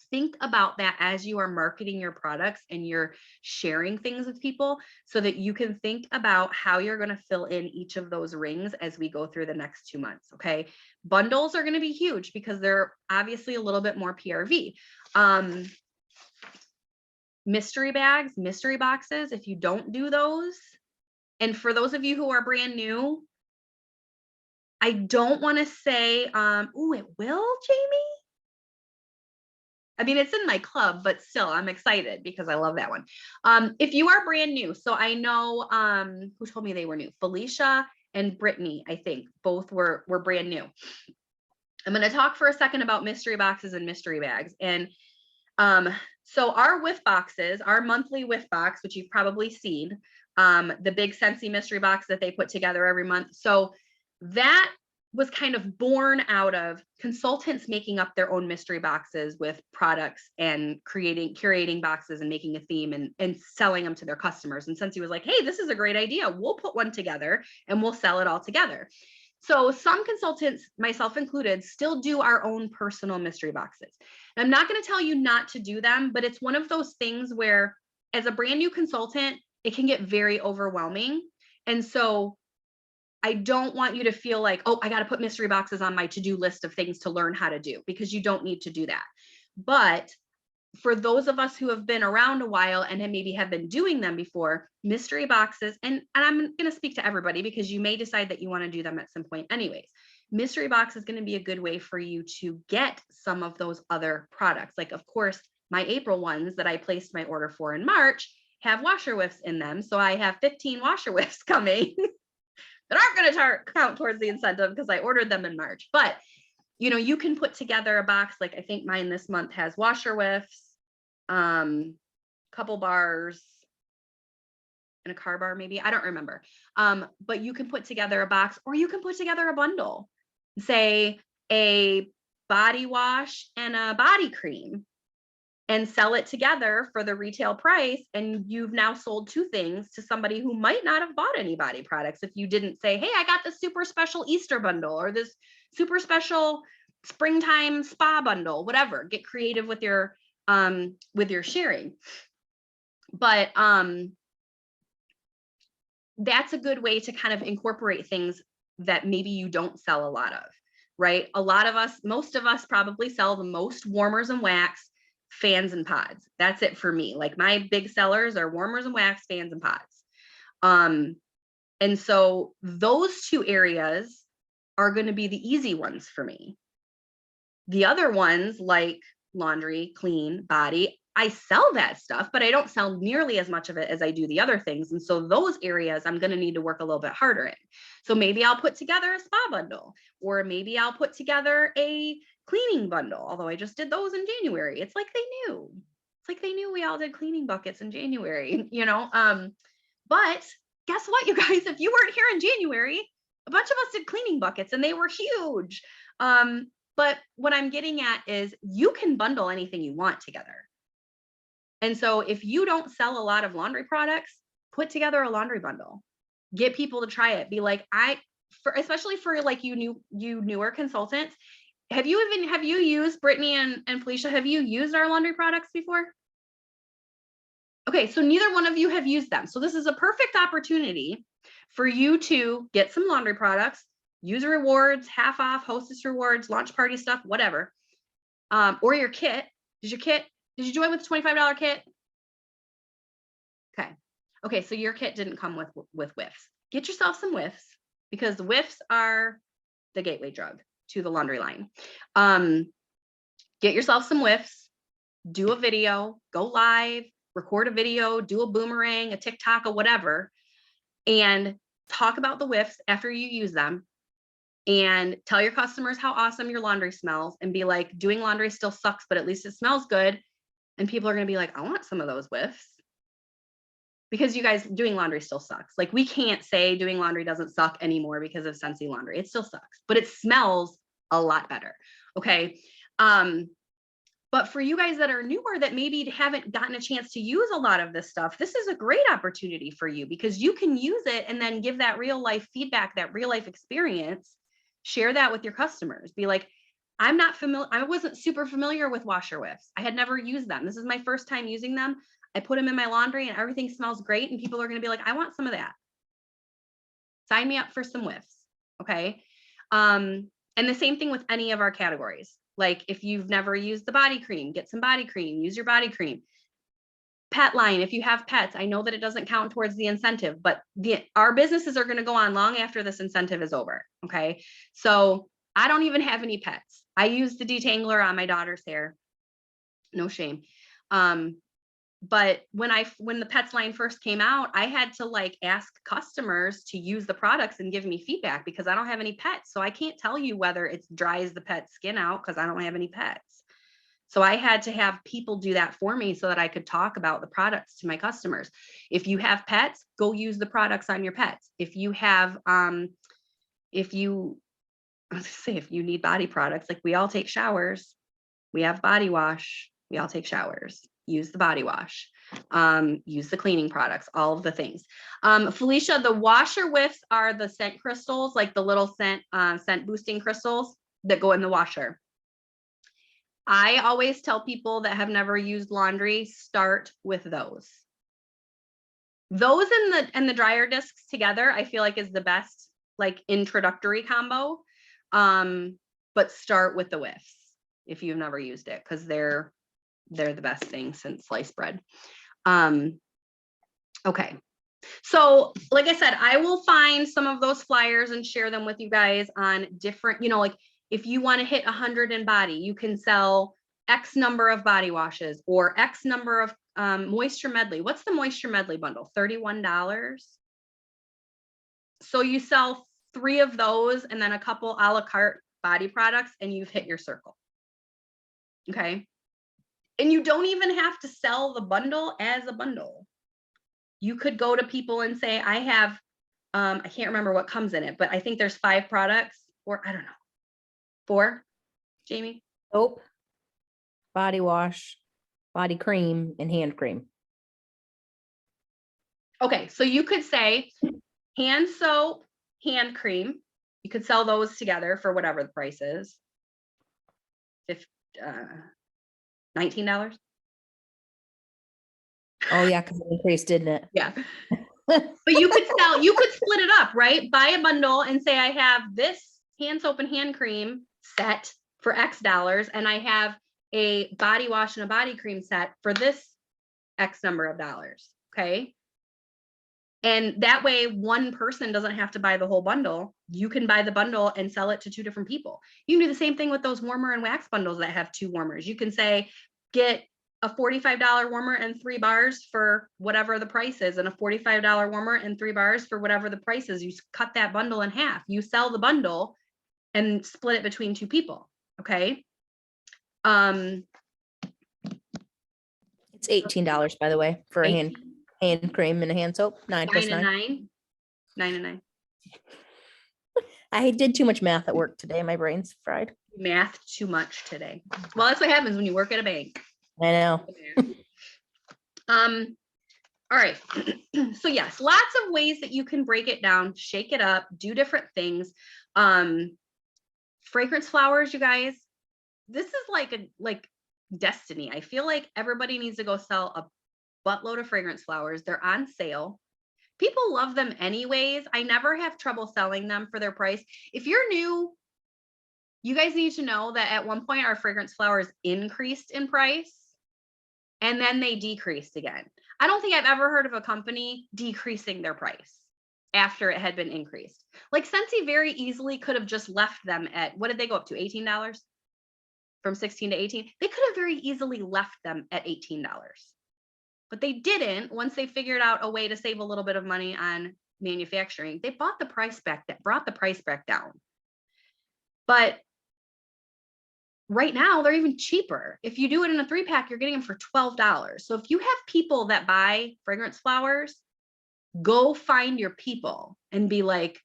think about that as you are marketing your products and you're sharing things with people so that you can think about how you're going to fill in each of those rings as we go through the next 2 months. Okay. Bundles are going to be huge because they're obviously a little bit more PRV. Mystery bags, mystery boxes, if you don't do those, and for those of you who are brand new, I don't want to say, oh, it will, Jamie. I mean, it's in my club, but still, I'm excited because I love that one. If you are brand new, so I know who told me they were new. Felicia and Brittany, I think, both were brand new. I'm going to talk for a second about mystery boxes and mystery bags. And so our whiff boxes, our monthly whiff box, which you've probably seen, the big Scentsy mystery box that they put together every month. So that was kind of born out of consultants making up their own mystery boxes with products and curating boxes and making a theme and selling them to their customers. And Scentsy was like, hey, this is a great idea. We'll put one together and we'll sell it all together. So some consultants, myself included, still do our own personal mystery boxes. And I'm not going to tell you not to do them, but it's one of those things where as a brand new consultant, it can get very overwhelming. And so I don't want you to feel like, oh, I got to put mystery boxes on my to-do list of things to learn how to do, because you don't need to do that. But for those of us who have been around a while and maybe have been doing them before, mystery boxes, and I'm going to speak to everybody because you may decide that you want to do them at some point anyways. Mystery box is going to be a good way for you to get some of those other products. Like, of course, my April ones that I placed my order for in March have washer whiffs in them. So I have 15 washer whiffs coming that aren't going to count towards the incentive because I ordered them in March. But you can put together a box. Like I think mine this month has washer whiffs, couple bars, and a car bar, maybe. I don't remember. But you can put together a box, or you can put together a bundle, say a body wash and a body cream, and sell it together for the retail price. And you've now sold two things to somebody who might not have bought any body products if you didn't say, hey, I got this super special Easter bundle or this super special springtime spa bundle, whatever. Get creative with your sharing. But that's a good way to kind of incorporate things that maybe you don't sell a lot of, right? A lot of us, most of us probably sell the most warmers and wax, fans and pods. That's it for me. Like my big sellers are warmers and wax, fans and pods. And so those two areas are going to be the easy ones for me. The other ones like laundry, clean, body, I sell that stuff, but I don't sell nearly as much of it as I do the other things. And so those areas I'm going to need to work a little bit harder in. So maybe I'll put together a spa bundle, or maybe I'll put together a cleaning bundle. Although I just did those in January. It's like they knew. It's like they knew we all did cleaning buckets in January, But guess what, you guys? If you weren't here in January, a bunch of us did cleaning buckets and they were huge. But what I'm getting at is you can bundle anything you want together. And so if you don't sell a lot of laundry products, put together a laundry bundle. Get people to try it. Be like, especially for like you newer consultants, have you used, Brittany and Felicia, have you used our laundry products before? Okay, so neither one of you have used them. So this is a perfect opportunity for you to get some laundry products, use rewards, half off, hostess rewards, launch party stuff, whatever. Or your kit. Did you join with a $25 kit? Okay, so your kit didn't come with whiffs. Get yourself some whiffs, because the whiffs are the gateway drug to the laundry line. Get yourself some whiffs, do a video, go live, record a video, do a boomerang, a TikTok, or whatever, and talk about the whiffs after you use them, and tell your customers how awesome your laundry smells, and be like, doing laundry still sucks, but at least it smells good. And people are going to be like, I want some of those whiffs. Because you guys, doing laundry still sucks. Like, we can't say doing laundry doesn't suck anymore because of Scentsy laundry. It still sucks, but it smells a lot better. Okay. But for you guys that are newer, that maybe haven't gotten a chance to use a lot of this stuff, this is a great opportunity for you, because you can use it and then give that real life feedback, that real life experience, share that with your customers. Be like, I'm not familiar. I wasn't super familiar with washer whiffs. I had never used them. This is my first time using them. I put them in my laundry and everything smells great. And people are going to be like, I want some of that. Sign me up for some whiffs. Okay. And the same thing with any of our categories. Like, if you've never used the body cream, get some body cream, use your body cream. Pet line, if you have pets, I know that it doesn't count towards the incentive, but our businesses are going to go on long after this incentive is over. Okay. So I don't even have any pets. I use the detangler on my daughter's hair. No shame. But when the pets line first came out, I had to like ask customers to use the products and give me feedback because I don't have any pets. So I can't tell you whether it dries the pet's skin out because I don't have any pets. So I had to have people do that for me so that I could talk about the products to my customers. If you have pets, go use the products on your pets. If you have, if you need body products, like we all take showers, we have body wash, we all take showers, use the body wash, use the cleaning products, all of the things. Felicia, the washer whiffs are the scent crystals, like the little scent boosting crystals that go in the washer. I always tell people that have never used laundry, start with those. Those and the dryer discs together, I feel like is the best like introductory combo. But start with the whiffs if you've never used it, because they're the best thing since sliced bread. Okay. So like I said, I will find some of those flyers and share them with you guys on different, like if you want to hit 100 in body, you can sell X number of body washes or X number of moisture medley. What's the moisture medley bundle? $31. So you sell 3 of those and then a couple a la carte body products and you've hit your circle. Okay. And you don't even have to sell the bundle as a bundle. You could go to people and say, I have, I can't remember what comes in it, but I think there's 5 products, or I don't know, 4, Jamie? Soap, body wash, body cream, and hand cream. Okay, so you could say hand soap, hand cream. You could sell those together for whatever the price is. $19. Oh yeah, because it increased, didn't it? Yeah. But you could split it up, right? Buy a bundle and say, I have this hand soap and hand cream set for X dollars, and I have a body wash and a body cream set for this X number of dollars. Okay. And that way, one person doesn't have to buy the whole bundle. You can buy the bundle and sell it to 2 different people. You can do the same thing with those warmer and wax bundles that have 2 warmers. You can say, get a $45 warmer and 3 bars for whatever the price is, and a $45 warmer and 3 bars for whatever the price is. You cut that bundle in half. You sell the bundle and split it between 2 people. Okay. It's $18, by the way, for a hand cream and a hand soap. 9 plus 9. 9 and 9. I did too much math at work today. My brain's fried. Math too much today. Well, that's what happens when you work at a bank. I know. All right. So yes, lots of ways that you can break it down, shake it up, do different things. Fragrance flowers, you guys, this is like destiny. I feel like everybody needs to go sell a buttload of fragrance flowers. They're on sale. People love them anyways. I never have trouble selling them for their price. If you're new, you guys need to know that at one point our fragrance flowers increased in price and then they decreased again. I don't think I've ever heard of a company decreasing their price after it had been increased. Like Scentsy very easily could have just left them at, what did they go up to? $18 from 16 to 18. They could have very easily left them at $18. But they didn't. Once they figured out a way to save a little bit of money on manufacturing, they brought the price back down. But right now they're even cheaper. If you do it in a 3-pack, you're getting them for $12. So if you have people that buy fragrance flowers, go find your people and be like,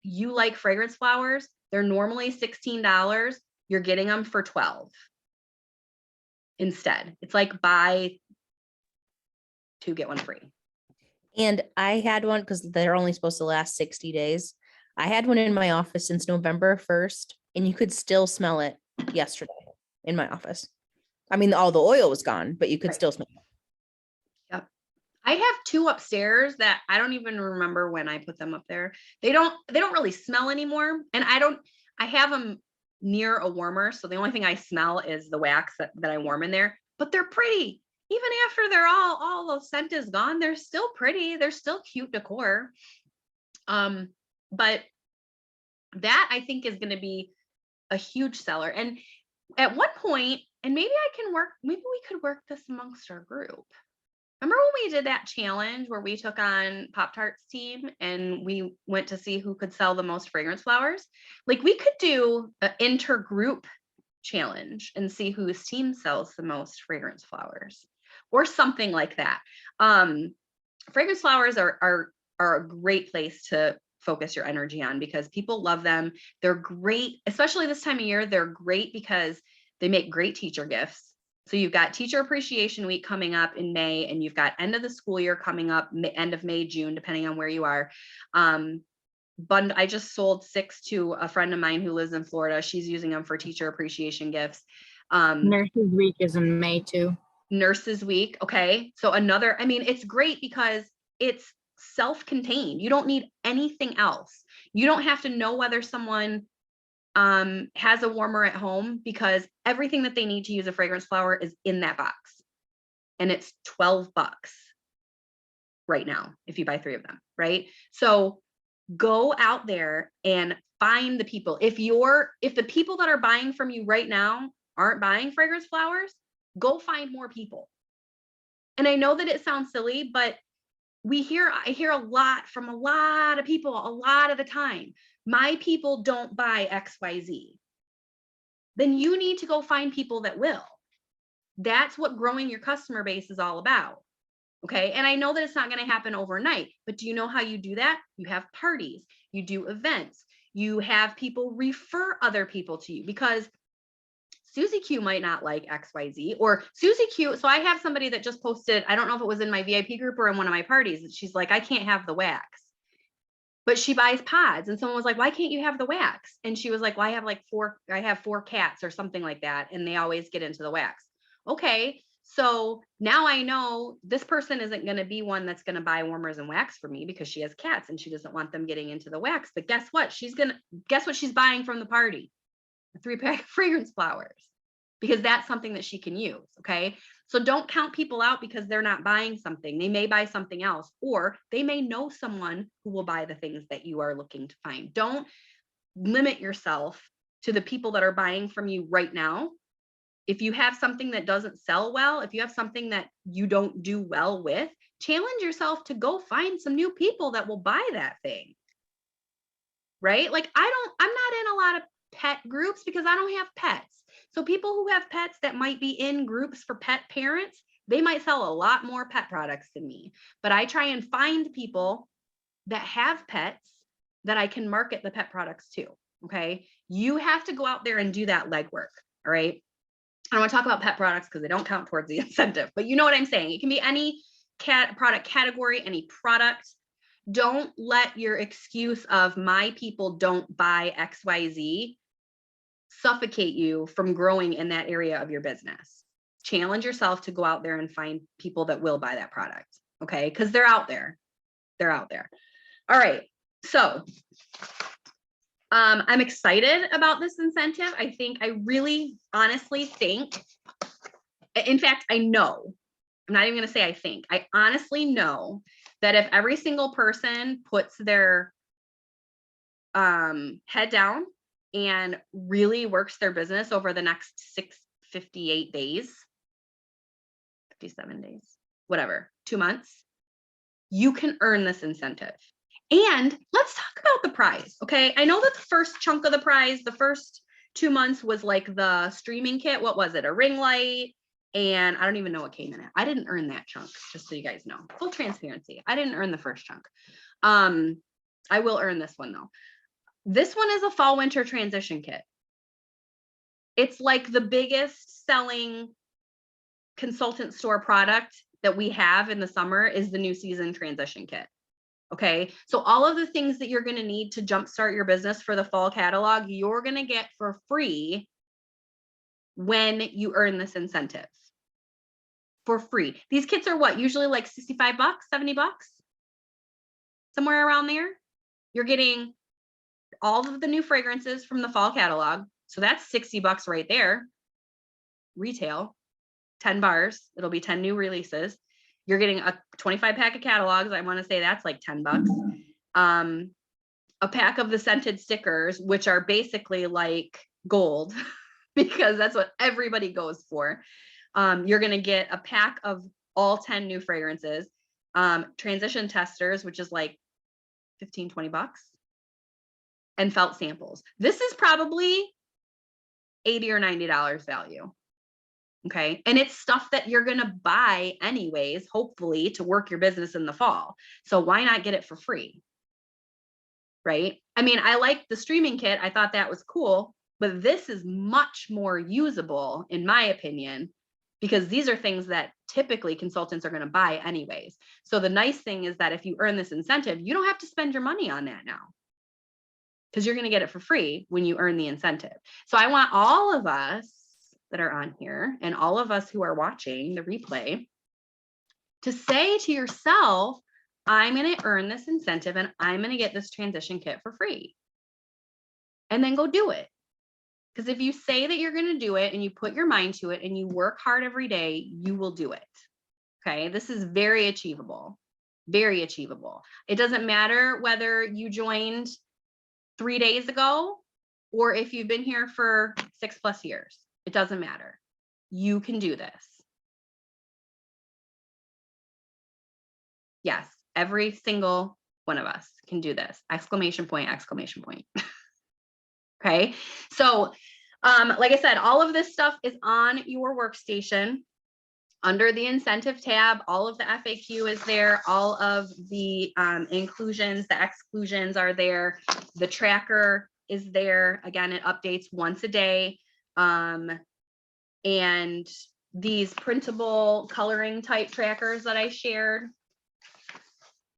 you like fragrance flowers? They're normally $16. You're getting them for $12 instead. It's like buy 2, get 1 free. And I had one because they're only supposed to last 60 days. I had one in my office since November 1st, and you could still smell it yesterday in my office. I mean, all the oil was gone, but you could still smell it. Yep. I have 2 upstairs that I don't even remember when I put them up there. They don't really smell anymore. And I have them near a warmer. So the only thing I smell is the wax that I warm in there, but they're pretty. Even after they're all the scent is gone, they're still pretty. They're still cute decor. But that I think is going to be a huge seller. And at one point, and maybe we could work this amongst our group. Remember when we did that challenge where we took on Pop-Tart's team and we went to see who could sell the most fragrance flowers? Like we could do an intergroup challenge and see whose team sells the most fragrance flowers or something like that. Fragrance flowers are a great place to focus your energy on because people love them. They're great, especially this time of year. They're great because they make great teacher gifts. So you've got Teacher Appreciation Week coming up in May, and you've got end of the school year coming up, end of May, June, depending on where you are. I just sold 6 to a friend of mine who lives in Florida. She's using them for teacher appreciation gifts. Nurses Week is in May too. Nurses Week. Okay. So I mean, it's great because it's self-contained. You don't need anything else. You don't have to know whether someone has a warmer at home because everything that they need to use a fragrance flower is in that box. And it's $12 right now if you buy 3 of them, right? So go out there and find the people. If the people that are buying from you right now aren't buying fragrance flowers, go find more people. And I know that it sounds silly, but I hear a lot from a lot of people a lot of the time. My people don't buy XYZ. Then you need to go find people that will. That's what growing your customer base is all about. Okay. And I know that it's not going to happen overnight, but do you know how you do that? You have parties, you do events, you have people refer other people to you because Susie Q might not like XYZ or Susie Q. So I have somebody that just posted, I don't know if it was in my VIP group or in one of my parties, and she's like, I can't have the wax, but she buys pods. And someone was like, why can't you have the wax? And she was like, well, I have 4 cats or something like that. And they always get into the wax. Okay. So now I know this person isn't going to be one that's going to buy warmers and wax for me because she has cats and she doesn't want them getting into the wax. But guess what? Guess what she's buying from the party? A 3-pack of fragrance flowers, because that's something that she can use. Okay. So don't count people out because they're not buying something. They may buy something else, or they may know someone who will buy the things that you are looking to find. Don't limit yourself to the people that are buying from you right now. If you have something that doesn't sell well, if you have something that you don't do well with, challenge yourself to go find some new people that will buy that thing. Right? Like I'm not in a lot of pet groups because I don't have pets. So people who have pets that might be in groups for pet parents, they might sell a lot more pet products than me. But I try and find people that have pets that I can market the pet products to. Okay. You have to go out there and do that legwork. All right. I don't want to talk about pet products because they don't count towards the incentive, but you know what I'm saying? It can be any product category, any product. Don't let your excuse of my people don't buy XYZ suffocate you from growing in that area of your business. Challenge yourself to go out there and find people that will buy that product. Okay. Because they're out there. They're out there. All right. So I'm excited about this incentive. I really honestly think, in fact, I know, I'm not even going to say I think, I honestly know that if every single person puts their head down and really works their business over the next 58 days, 57 days, whatever, 2 months, you can earn this incentive. And let's talk about the prize. Okay. I know that the first chunk of the prize, the first 2 months was like the streaming kit. What was it? A ring light. And I don't even know what came in it. I didn't earn that chunk, just so you guys know. Full transparency. I didn't earn the first chunk. I will earn this one though. This one is a fall winter transition kit. It's like the biggest selling consultant store product that we have in the summer is the new season transition kit. Okay. So all of the things that you're going to need to jumpstart your business for the fall catalog, you're going to get for free when you earn this incentive. For free. These kits are what? Usually like $65, $70, somewhere around there. You're getting all of the new fragrances from the fall catalog. So that's $60 right there. Retail, 10 bars. It'll be 10 new releases. You're getting a 25 pack of catalogs. I want to say that's like $10. A pack of the scented stickers, which are basically like gold because that's what everybody goes for. You're going to get a pack of all 10 new fragrances, transition testers, which is like 15, 20 bucks, and felt samples. This is probably $80 or $90 value. Okay. And it's stuff that you're going to buy anyways, hopefully to work your business in the fall. So why not get it for free? Right. I mean, I like the streaming kit. I thought that was cool, but this is much more usable in my opinion, because these are things that typically consultants are going to buy anyways. So the nice thing is that if you earn this incentive, you don't have to spend your money on that now, because you're going to get it for free when you earn the incentive. So I want all of us that are on here and all of us who are watching the replay to say to yourself, I'm going to earn this incentive and I'm going to get this transition kit for free. And then go do it. Because if you say that you're going to do it and you put your mind to it and you work hard every day, you will do it. Okay. This is very achievable. Very achievable. It doesn't matter whether you joined 3 days ago or if you've been here for 6+ years. It doesn't matter. You can do this. Yes, every single one of us can do this. Exclamation point, exclamation point. Okay. So, like I said, all of this stuff is on your workstation under the incentive tab. All of the FAQ is there. All of the inclusions, the exclusions are there. The tracker is there. Again, it updates once a day. And these printable coloring type trackers that I shared,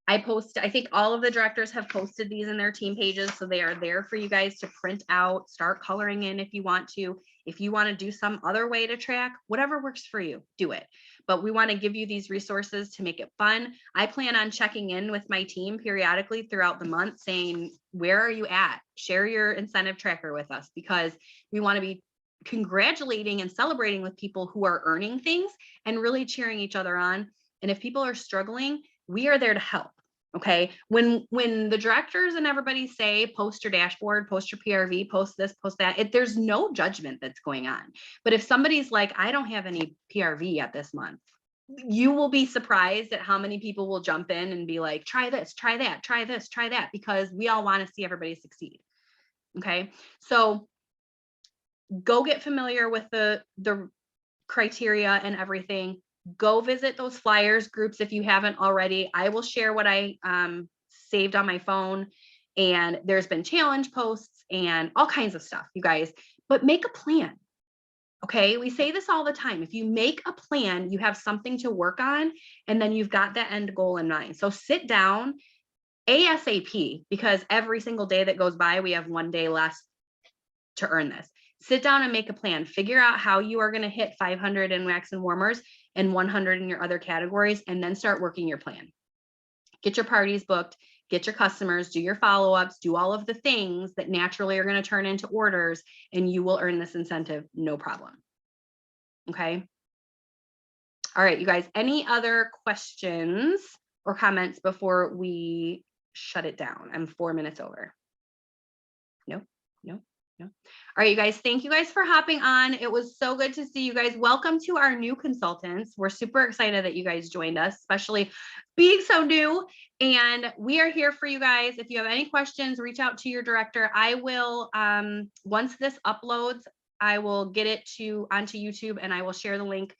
I think all of the directors have posted these in their team pages. So they are there for you guys to print out, start coloring in if you want to. If you want to do some other way to track, whatever works for you, do it. But we want to give you these resources to make it fun. I plan on checking in with my team periodically throughout the month saying, where are you at? Share your incentive tracker with us, because we want to be congratulating and celebrating with people who are earning things and really cheering each other on. And if people are struggling, we are there to help. Okay. When the directors and everybody say, post your dashboard, post your PRV, post this, post that, there's no judgment that's going on. But if somebody's like, I don't have any PRV yet this month, you will be surprised at how many people will jump in and be like, try this, try that, try this, try that, because we all want to see everybody succeed. Okay. So go get familiar with the criteria and everything. Go visit those flyers groups if you haven't already. I will share what I saved on my phone, and there's been challenge posts and all kinds of stuff, you guys, but make a plan. Okay. We say this all the time. If you make a plan, you have something to work on, and then you've got that end goal in mind. So sit down ASAP, because every single day that goes by, we have 1 day less to earn this. Sit down and make a plan. Figure out how you are going to hit 500 in wax and warmers and 100 in your other categories, and then start working your plan. Get your parties booked, get your customers, do your follow-ups, do all of the things that naturally are going to turn into orders, and you will earn this incentive, no problem. Okay. All right, you guys, any other questions or comments before we shut it down? I'm 4 minutes over. No. All right, you guys, thank you guys for hopping on. It was so good to see you guys. Welcome to our new consultants. We're super excited that you guys joined us, especially being so new. And we are here for you guys. If you have any questions, reach out to your director. I will, once this uploads, I will get it onto YouTube, and I will share the link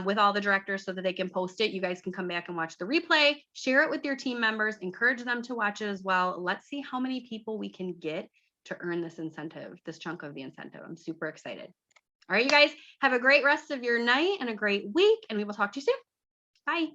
with all the directors so that they can post it. You guys can come back and watch the replay, share it with your team members, encourage them to watch it as well. Let's see how many people we can get to earn this incentive, this chunk of the incentive. I'm super excited. All right, you guys, have a great rest of your night and a great week, and we will talk to you soon. Bye.